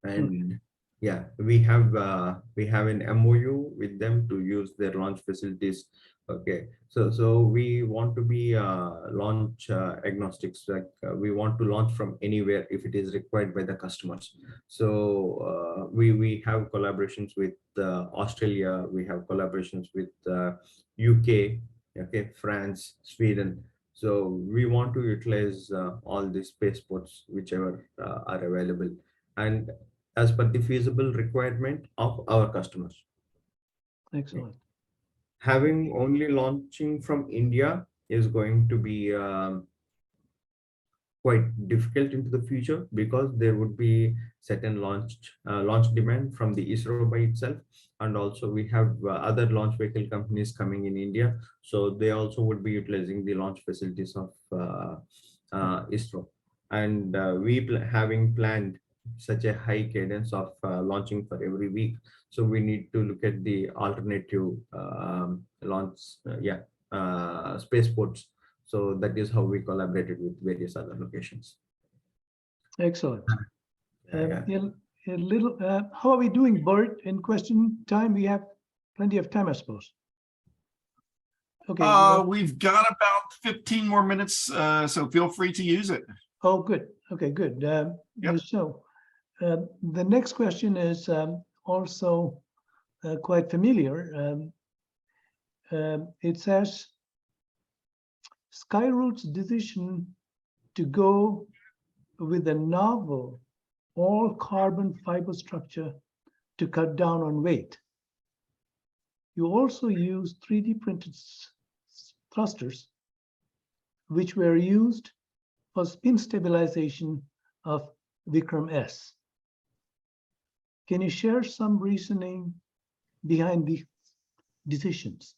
And yeah, we have an MOU with them to use their launch facilities. Okay, so we want to be launch agnostics, like we want to launch from anywhere if it is required by the customers. So we have collaborations with Australia, we have collaborations with UK, okay, France, Sweden. So we want to utilize all these spaceports whichever are available, and as per the feasible requirement of our customers. Excellent. Having only launching from India is going to be quite difficult into the future, because there would be certain launch demand from the ISRO by itself, and also we have other launch vehicle companies coming in India, so they also would be utilizing the launch facilities of ISRO, and having planned such a high cadence of launching for every week, so we need to look at the alternative launch spaceports. So that is how we collaborated with various other locations. Excellent. Yeah. A little. How are we doing, Bert? In question time, we have plenty of time, I suppose. Okay. We've got about 15 more minutes, so feel free to use it. Oh, good. Okay, good. Yep. So the next question is also quite familiar. It says, Skyroot's decision to go with a novel all-carbon fiber structure to cut down on weight. You also use 3D printed thrusters, which were used for spin stabilization of Vikram-S. Can you share some reasoning behind the decisions?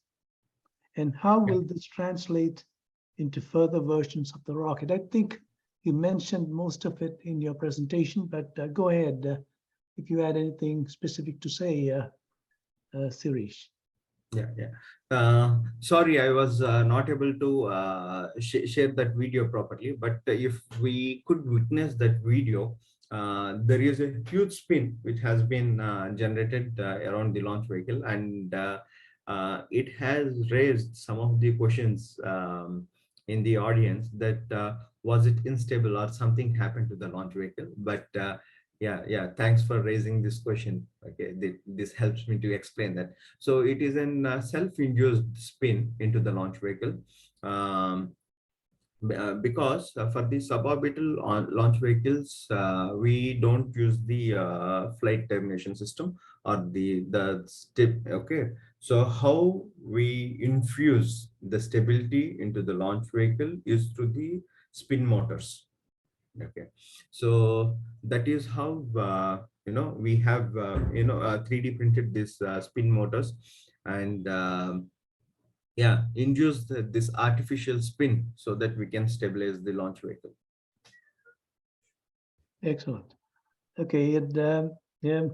And how will this translate into further versions of the rocket? I think you mentioned most of it in your presentation, but go ahead if you had anything specific to say, Sireesh. Yeah. Sorry, I was not able to share that video properly, but if we could witness that video, there is a huge spin which has been generated around the launch vehicle, and it has raised some of the questions in the audience that was it unstable or something happened to the launch vehicle. But yeah, thanks for raising this question. Okay, this helps me to explain that. So it is a self-induced spin into the launch vehicle, because for the suborbital launch vehicles, we don't use the flight termination system or the STIP. Okay, So how we infuse the stability into the launch vehicle is through the spin motors. Okay, so that is how we have 3D printed this spin motors, and yeah, induce this artificial spin so that we can stabilize the launch vehicle. Excellent. Okay, and yeah,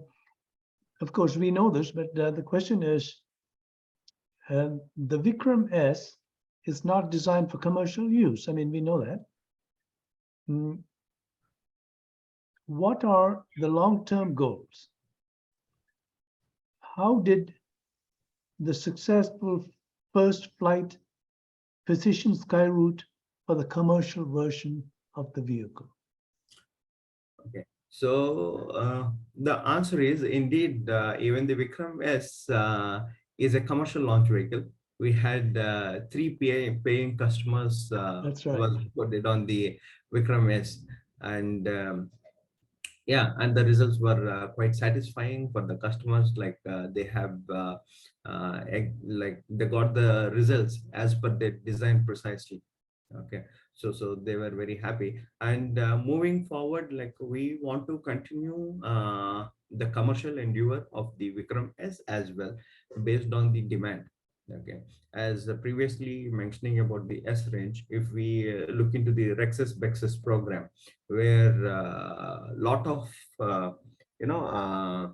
of course we know this, but the question is, the Vikram-S is not designed for commercial use. I mean, we know that. What are the long-term goals? How did the successful first flight position Skyroot for the commercial version of the vehicle? Okay, so the answer is indeed, even the Vikram-S is a commercial launch vehicle. We had three paying customers That's right. was put it on the Vikram-S, and yeah, and the results were quite satisfying for the customers. Like they have like they got the results as per their design precisely. Okay, so they were very happy, and moving forward, like we want to continue the commercial endeavor of the Vikram-S as well, based on the demand. Okay, as previously mentioning about the S range, if we look into the Rexus Bexus program, where lot of uh, you know uh,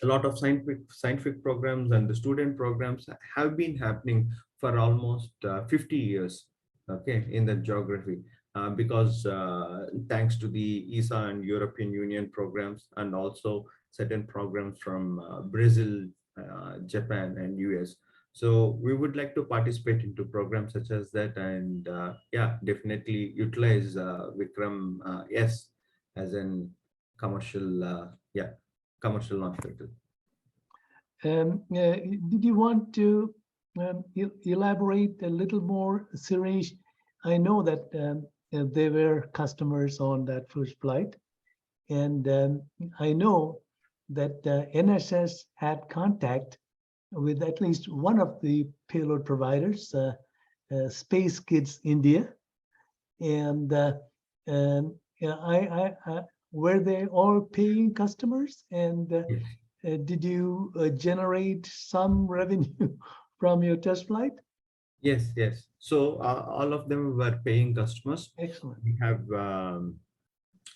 a lot of scientific programs and the student programs have been happening for almost 50 years, okay, in the geography, because thanks to the ESA and European Union programs, and also certain programs from Brazil, Japan and US. So we would like to participate into programs such as that, and yeah, definitely utilize Vikram S as an commercial commercial launch vehicle. Did you want to elaborate a little more, Sireesh? I know that there were customers on that first flight, and I know that NSS had contact with at least one of the payload providers, Space Kids India, and were they all paying customers? And did you generate some revenue from your test flight? Yes, yes. So all of them were paying customers. Excellent. We have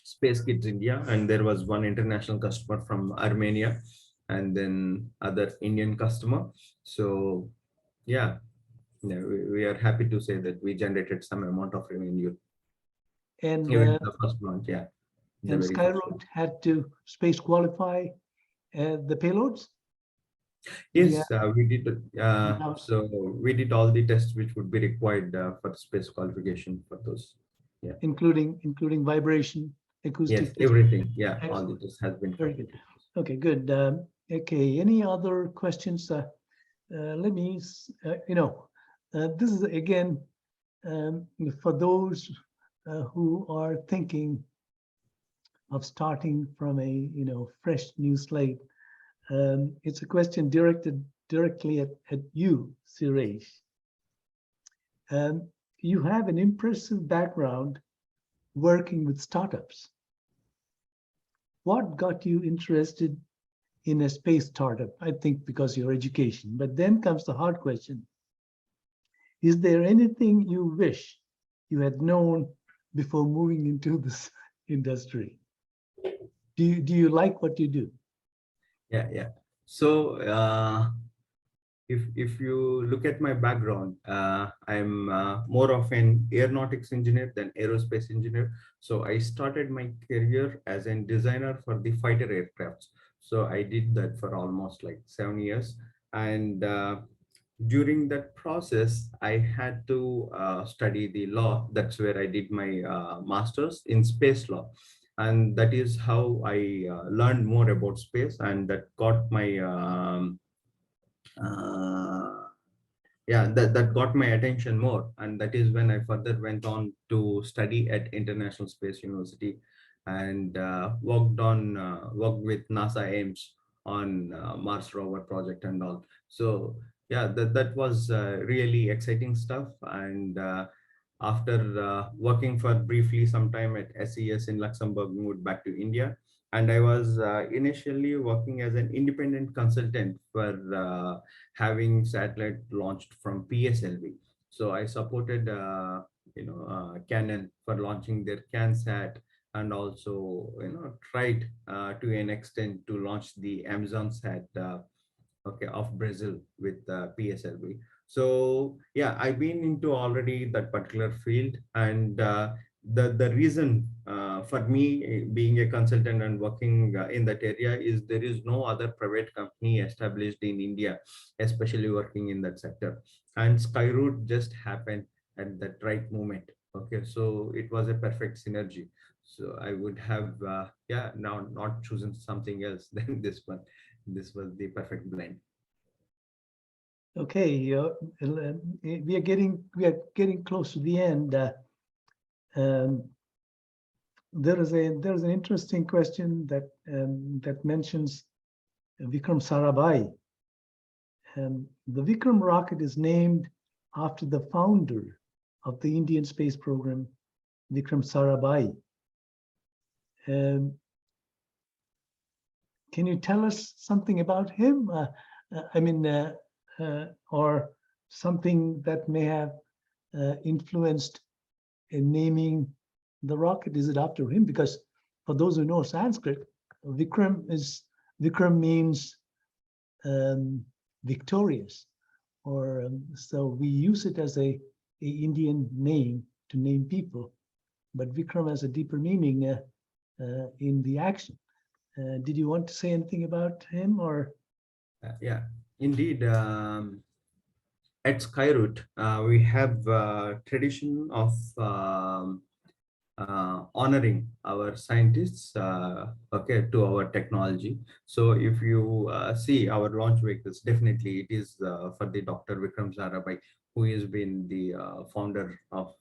Space Kids India, and there was one international customer from Armenia, and then other Indian customer. So yeah, we are happy to say that we generated some amount of revenue. And Even the first launch, yeah. and Skyroot had to space qualify the payloads? Yes, we did. Yeah. So we did all the tests which would be required for space qualification for those. Yeah, including vibration, acoustic. yes, everything. Yeah, all Excellent. the tests has been Very good. completed. Okay, good. Okay, any other questions? Let me, this is again for those who are thinking of starting from a fresh new slate. It's a question directed directly at you, Sireesh. You have an impressive background working with startups. What got you interested in a space startup? I think because of your education, but then comes the hard question. Is there anything you wish you had known before moving into this industry? Do you like what you do? Yeah. So if you look at my background, I'm more of an aeronautics engineer than aerospace engineer. So I started my career as a designer for the fighter aircrafts. So I did that for almost like 7 years, and during that process, I had to study the law. That's where I did my master's in space law. And that is how I learned more about space, and that got my that got my attention more. And that is when I further went on to study at International Space University, and worked with NASA Ames on Mars rover project and all. So yeah, that was really exciting stuff. And after working for briefly some time at SES in Luxembourg, moved back to India. And I was initially working as an independent consultant for having satellite launched from PSLV. So I supported, Canon for launching their CanSat, and also, tried to an extent to launch the Amazon Sat, of Brazil with PSLV. So yeah, I've been into already that particular field, and the reason for me being a consultant and working in that area is there is no other private company established in India, especially working in that sector. And Skyroot just happened at that right moment. Okay, so it was a perfect synergy. So I would have, now not chosen something else than this one. This was the perfect blend. Okay, we are getting close to the end. Um, there's an interesting question that that mentions Vikram Sarabhai. The Vikram rocket is named after the founder of the Indian space program, Vikram Sarabhai. Can you tell us something about him? Or something that may have influenced in naming the rocket? Is it after him? Because for those who know Sanskrit, Vikram means victorious, or so we use it as a Indian name to name people. But Vikram has a deeper meaning in the action. Did you want to say anything about him, or? Yeah, indeed. At Skyroot, we have a tradition of honoring our scientists, to our technology. So if you see our launch vehicles, definitely it is for the Dr. Vikram Sarabhai, who has been the founder of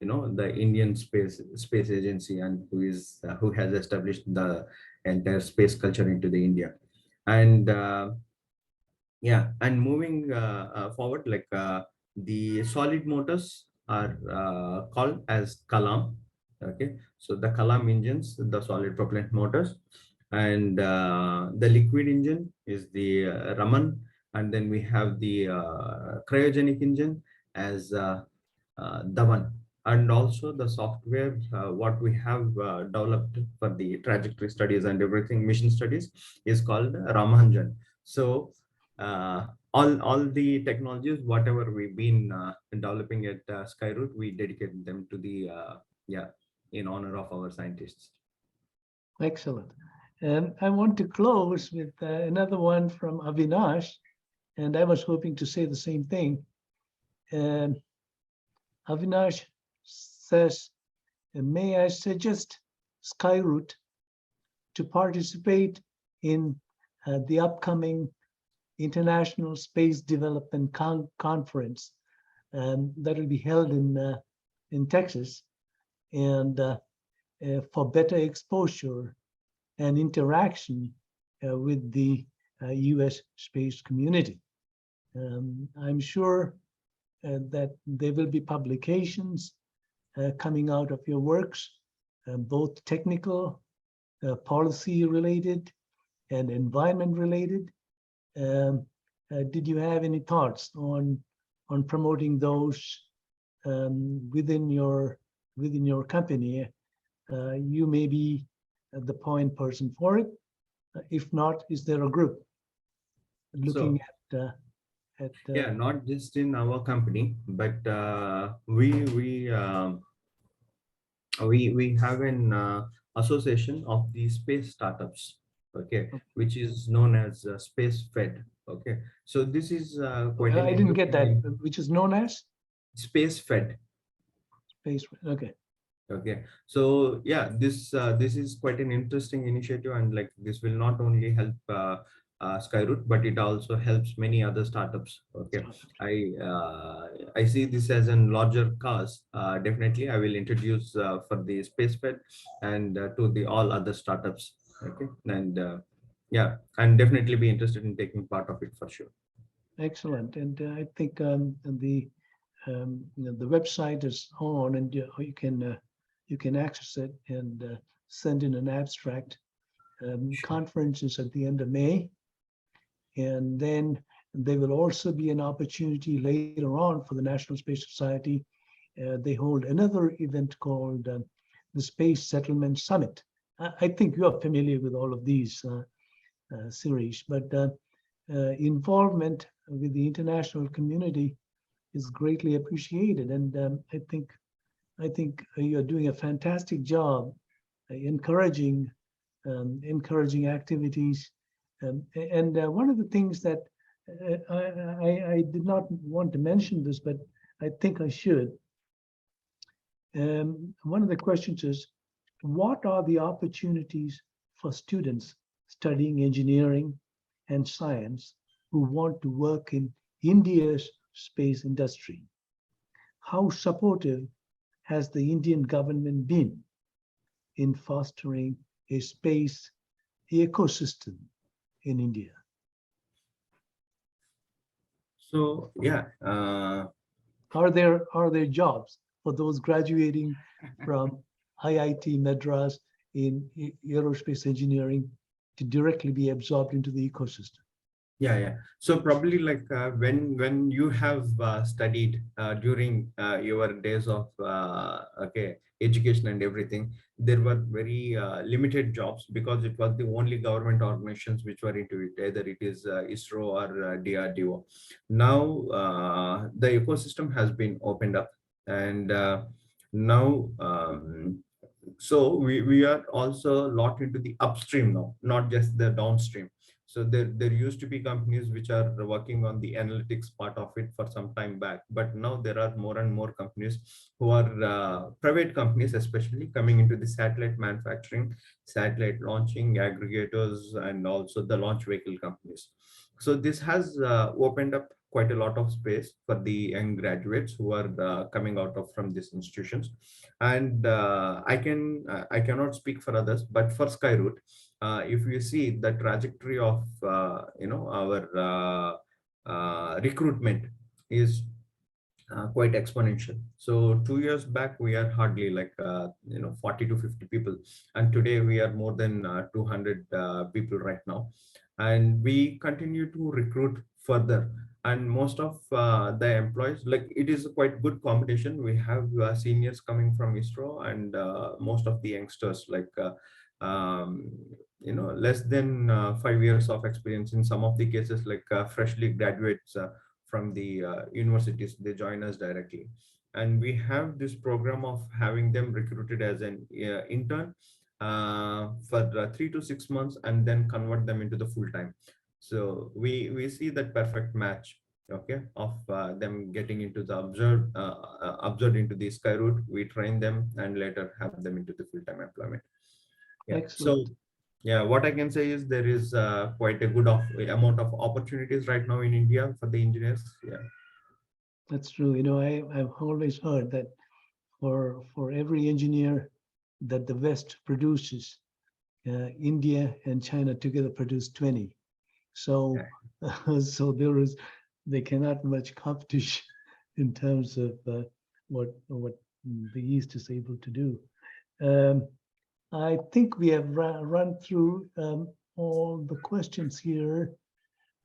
the Indian space agency, and who has established the entire space culture into the India. And and moving forward, like the solid motors are called as Kalam. Okay, so the Kalam engines, the solid propellant motors, and the liquid engine is the Raman, and then we have the cryogenic engine as Dhawan. And also the software, what we have developed for the trajectory studies and everything, mission studies, is called Ramanujan. So all the technologies, whatever we've been developing at Skyroot, we dedicate them to the in honor of our scientists. Excellent. And I want to close with another one from Avinash, and I was hoping to say the same thing. Avinash says, may I suggest Skyroot to participate in the upcoming International Space Development Conference that will be held in Texas, and for better exposure and interaction with the US space community. I'm sure that there will be publications coming out of your works, both technical, policy related, and environment related. Did you have any thoughts on promoting those within your company? You may be the point person for it. If not, is there a group looking at not just in our company, but we have an association of the space startups, okay, which is known as Space Fed. Okay, so this is quite I didn't get that. Which is known as Space Fed. Space. Okay. Okay, so yeah, this is quite an interesting initiative, and like this will not only help Skyroot, but it also helps many other startups. Okay, I see this as a larger cause. Definitely, I will introduce for the SpaceFed and to the all other startups. Okay, and Yeah, and definitely be interested in taking part of it for sure. Excellent. And I think the the website is on, and you can access it and send in an abstract. Conference is at the end of May, and then there will also be an opportunity later on for the National Space Society. They hold another event called the Space Settlement Summit. I think you are familiar with all of these, Sireesh, but involvement with the international community is greatly appreciated, and I think you're doing a fantastic job encouraging activities. And one of the things that I did not want to mention this, but I think I should. One of the questions is, what are the opportunities for students studying engineering and science who want to work in India's space industry? How supportive has the Indian government been in fostering a space ecosystem in India? So yeah, Are there jobs for those graduating from IIT Madras in aerospace engineering to directly be absorbed into the ecosystem? yeah. So probably like when you have studied during your days of education and everything, there were very limited jobs because it was the only government organizations which were into it. Either it is ISRO or DRDO. Now the ecosystem has been opened up, and now. So we are also locked into the upstream now, not just the downstream. So there used to be companies which are working on the analytics part of it for some time back, but now there are more and more companies who are private companies, especially coming into the satellite manufacturing, satellite launching, aggregators, and also the launch vehicle companies. So this has opened up quite a lot of space for the young graduates who are coming out of from these institutions. And I cannot speak for others, but for Skyroot, if you see the trajectory of our recruitment is quite exponential. So 2 years back we are hardly like 40 to 50 people, and today we are more than 200 people right now, and we continue to recruit further. And most of the employees, like, it is a quite good combination. We have seniors coming from ISRO, and most of the youngsters, like less than 5 years of experience in some of the cases, like freshly graduates from the universities, they join us directly. And we have this program of having them recruited as an intern for 3 to 6 months, and then convert them into the full time. So we see that perfect match, okay, of them getting into the observed into the Skyroot. We train them and later have them into the full-time employment. Yeah. Excellent. So yeah, what I can say is there is quite a good amount of opportunities right now in India for the engineers. Yeah. That's true. I've always heard that for every engineer that the West produces, India and China together produce 20. So, so there cannot much competition in terms of what the East is able to do. I think we have run through all the questions here.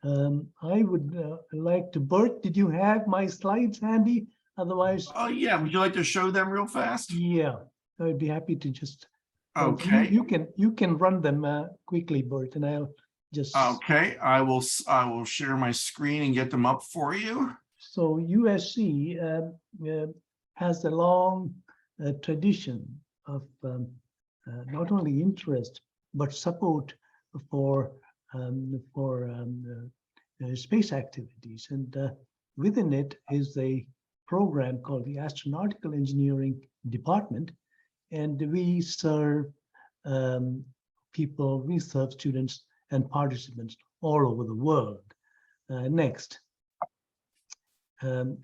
I would like to, Bert, did you have my slides handy? Otherwise, Oh, yeah. Would you like to show them real fast? yeah, I'd be happy to just. Okay. You can run them quickly, Bert, and I'll just. Okay, I will share my screen and get them up for you. So USC has a long tradition of not only interest but support for space activities, and within it is a program called the Astronautical Engineering Department, and we serve we serve students and participants all over the world. Next. And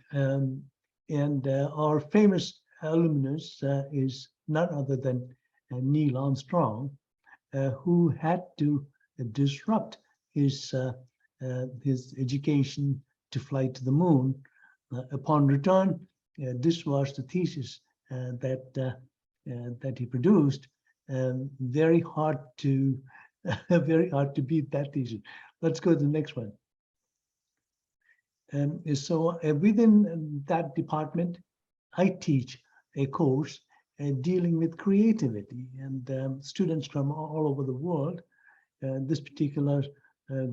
our famous alumnus is none other than Neil Armstrong, who had to disrupt his education to fly to the moon. Upon return, this was the thesis that he produced. Very hard to beat that thesis. Let's go to the next one. So within that department, I teach a course dealing with creativity, and students from all over the world. This particular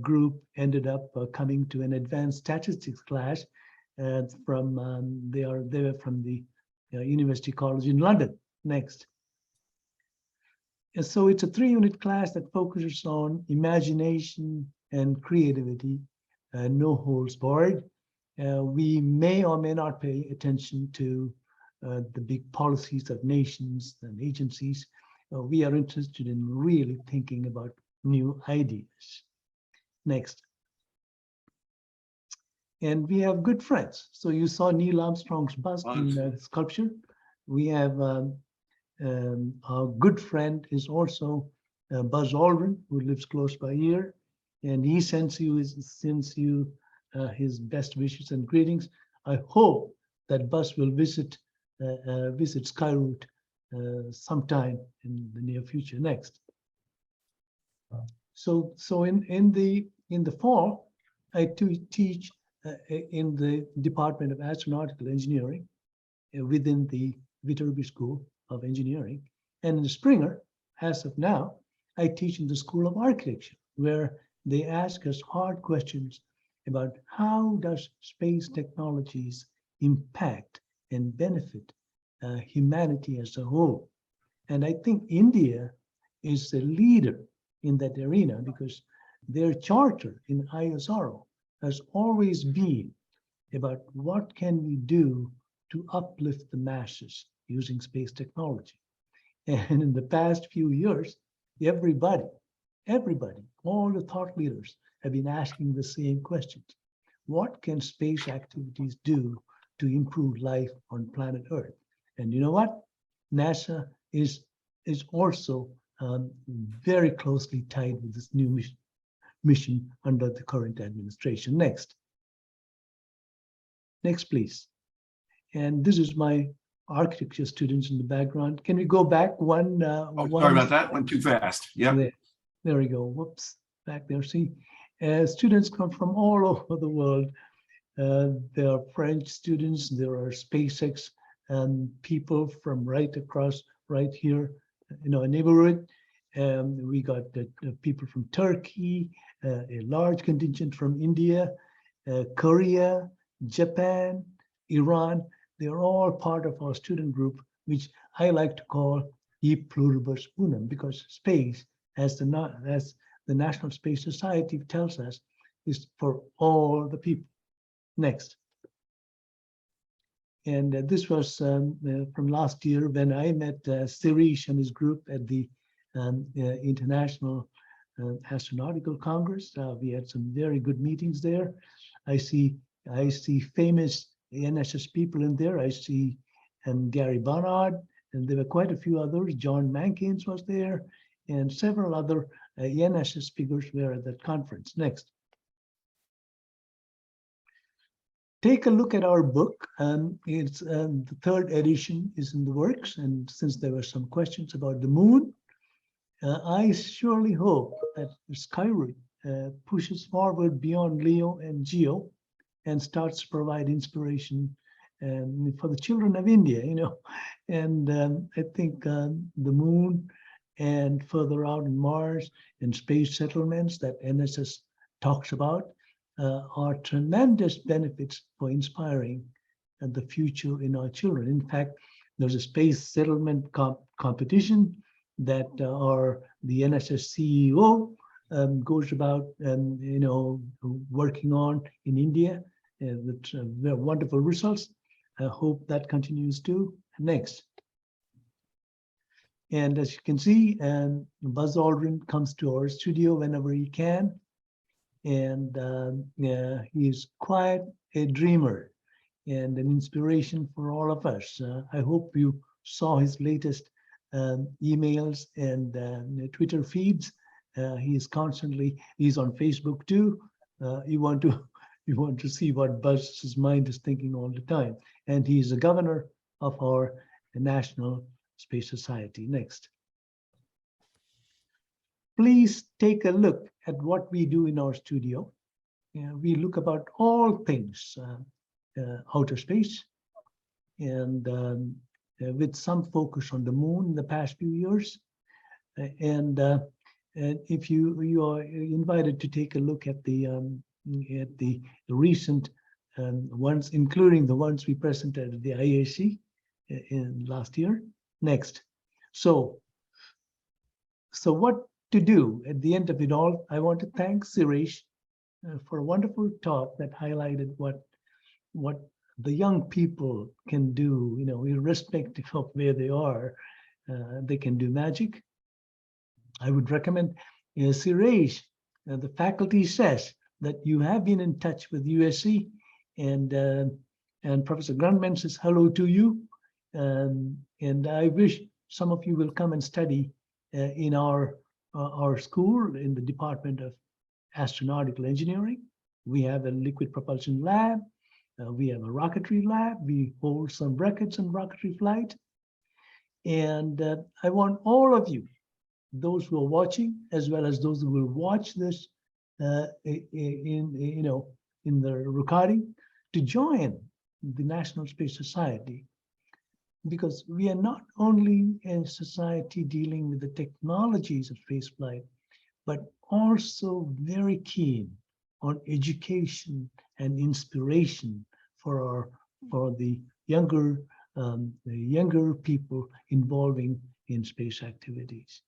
group ended up coming to an advanced statistics class from they were from the University College in London. Next. And so it's a 3-unit class that focuses on imagination and creativity, no holds barred. We may or may not pay attention to the big policies of nations and agencies. We are interested in really thinking about new ideas. Next. And we have good friends. So you saw Neil Armstrong's bust in the sculpture. We have our good friend is also Buzz Aldrin, who lives close by here, and he sends you his best wishes and greetings. I hope that Buzz will visit Skyroot sometime in the near future. Next. So in the fall, I teach in the Department of Astronautical Engineering within the Viterbi School of Engineering. And in the Springer, as of now, I teach in the School of Architecture, where they ask us hard questions about how does space technologies impact and benefit humanity as a whole. And I think India is the leader in that arena because their charter in ISRO has always been about what can we do to uplift the masses using space technology. And in the past few years, everybody, all the thought leaders have been asking the same questions. What can space activities do to improve life on planet Earth? And you know what? NASA is also very closely tied with this new mission under the current administration. Next. Next, please. And this is my architecture students in the background. Can we go back one? Sorry about that. Went too fast. Yeah. There we go. Whoops. Back there. See, students come from all over the world. There are French students. There are SpaceX people from right across, right here, a neighborhood. We got people from Turkey, a large contingent from India, Korea, Japan, Iran. They're all part of our student group, which I like to call E pluribus unum, because space, as the National Space Society tells us, is for all the people. Next. And this was from last year when I met Sireesh and his group at the International Astronautical Congress. We had some very good meetings there. I see famous NSS people in there. I see Gary Barnard, and there were quite a few others. John Mankins was there, and several other NSS figures were at that conference. Next. Take a look at our book. It's the 3rd edition is in the works, and since there were some questions about the moon, I surely hope that Skyroot pushes forward beyond LEO and GEO and starts to provide inspiration for the children of India, And I think the moon and further out in Mars and space settlements that NSS talks about are tremendous benefits for inspiring the future in our children. In fact, there's a space settlement competition that the NSS CEO goes about, working on in India with very wonderful results. I hope that continues too. Next. And as you can see, Buzz Aldrin comes to our studio whenever he can. And he's quite a dreamer and an inspiration for all of us. I hope you saw his latest emails and Twitter feeds. He's on Facebook too. You want to see what Buzz his mind is thinking all the time. And he's a governor of our National Space Society. Next. Please take a look at what we do in our studio. We look about all things outer space, and with some focus on the moon in the past few years. And if you are invited to take a look at the recent ones, including the ones we presented at the IAC in last year. Next. So what to do at the end of it all? I want to thank Sireesh for a wonderful talk that highlighted what the young people can do, irrespective of where they are. They can do magic. I would recommend Sireesh. The faculty says that you have been in touch with USC, and Professor Grundman says hello to you. And I wish some of you will come and study in our school in the Department of Astronautical Engineering. We have a liquid propulsion lab. We have a rocketry lab. We hold some records in rocketry flight. And I want all of you, those who are watching, as well as those who will watch this in the recording, to join the National Space Society, because we are not only a society dealing with the technologies of spaceflight, but also very keen on education and inspiration for the younger people involving in space activities.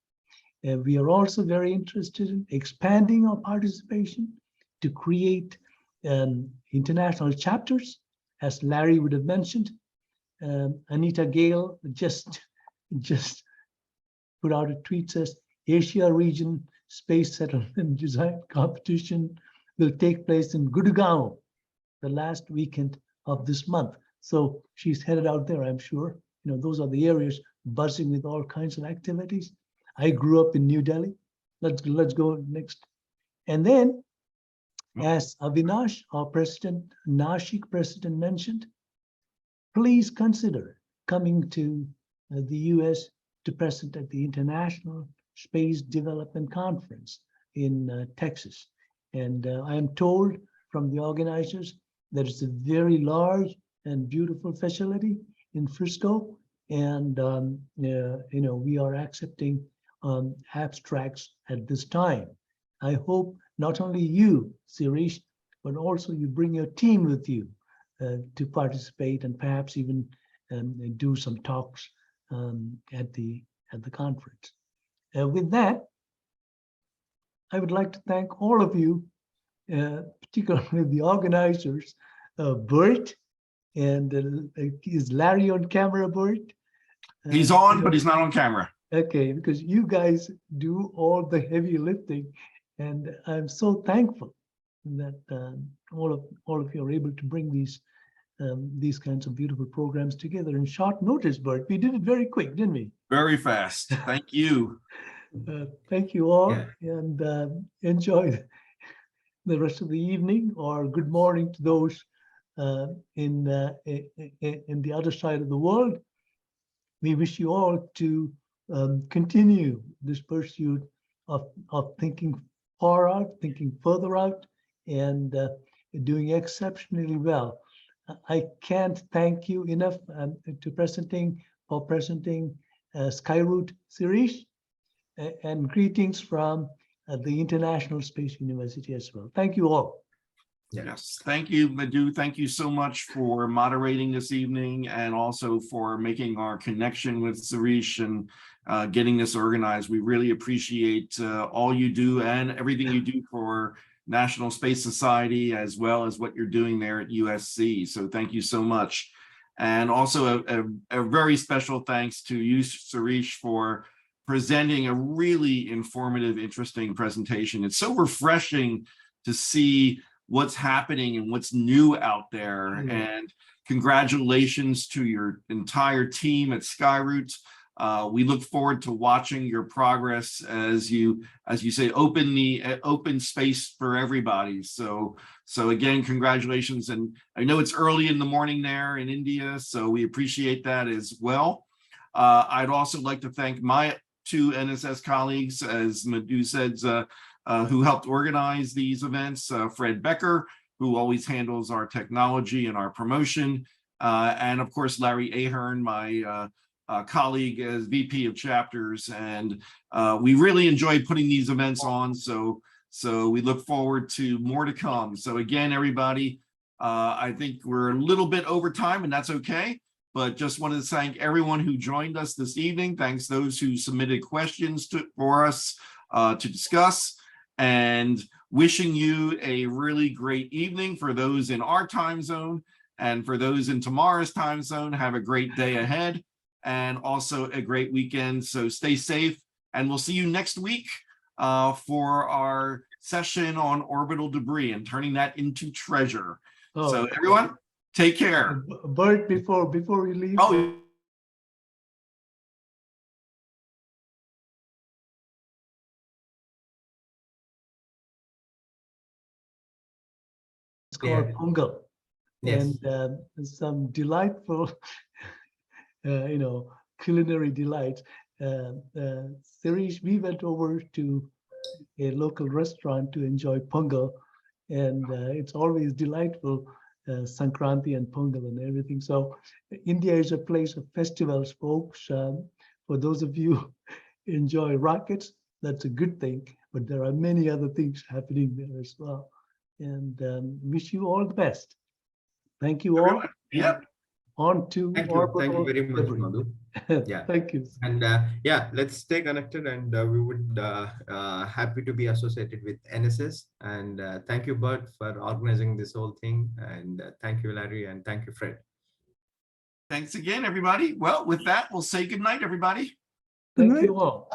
We are also very interested in expanding our participation to create international chapters, as Larry would have mentioned. Anita Gale just put out a tweet, says Asia region space settlement design competition will take place in Gurgaon the last weekend of this month. So she's headed out there, I'm sure. Those are the areas buzzing with all kinds of activities. I grew up in New Delhi. Let's go next. And then, as Avinash, our president, Nashik president mentioned, please consider coming to the US to present at the International Space Development Conference in Texas. And I am told from the organizers that it's a very large and beautiful facility in Frisco. And, we are accepting abstracts at this time. I hope not only you, Sireesh, but also you bring your team with you to participate and perhaps even do some talks at the conference. With that, I would like to thank all of you, particularly the organizers, Bert, and is Larry on camera, Bert? He's on, but he's not on camera. Okay, because you guys do all the heavy lifting, and I'm so thankful that all of you are able to bring these kinds of beautiful programs together in short notice. Bert, we did it very quick, didn't we? Very fast. Thank you. Thank you all, Yeah. and enjoy the rest of the evening, or good morning to those in the other side of the world. We wish you all to continue this pursuit of thinking far out, thinking further out, and doing exceptionally well. I can't thank you enough for presenting Skyroot Sireesh, and greetings from the International Space University as well. Thank you all. Yes, thank you, Madhu. Thank you so much for moderating this evening, and also for making our connection with Sireesh and getting this organized. We really appreciate all you do and everything you do for National Space Society, as well as what you're doing there at USC. So thank you so much. And also a very special thanks to you, Sireesh, for presenting a really informative, interesting presentation. It's so refreshing to see what's happening and what's new out there. And congratulations to your entire team at Skyroot. We look forward to watching your progress as you say, open space for everybody. So again, congratulations. And I know it's early in the morning there in India, so we appreciate that as well. I'd also like to thank my two NSS colleagues, as Madhu said, who helped organize these events, Fred Becker, who always handles our technology and our promotion, and of course, Larry Ahern, my colleague as VP of chapters. And we really enjoy putting these events on. So we look forward to more to come. So again, everybody, I think we're a little bit over time, and that's okay. But just wanted to thank everyone who joined us this evening. Thanks those who submitted questions for us to discuss, and wishing you a really great evening for those in our time zone, and for those in tomorrow's time zone, have a great day ahead and also a great weekend. So stay safe, and we'll see you next week for our session on orbital debris and turning that into treasure. Oh, So everyone, take care. Bert, before we leave. Oh, It's called Yeah. Pongal. Yes. And some delightful, culinary delights. Sireesh, we went over to a local restaurant to enjoy Pongal, and it's always delightful, Sankranti and Pongal and everything. So India is a place of festivals, folks. For those of you who enjoy rockets, that's a good thing, but there are many other things happening there as well. And wish you all the best. Thank you all. yep. On to Thank you very much, debris. Madhu. Yeah. Thank you. And yeah, let's stay connected, and we would happy to be associated with NSS. And thank you, Bert, for organizing this whole thing. And thank you, Larry, and thank you, Fred. Thanks again, everybody. Well, with that, we'll say good night, everybody. Thank night. you all.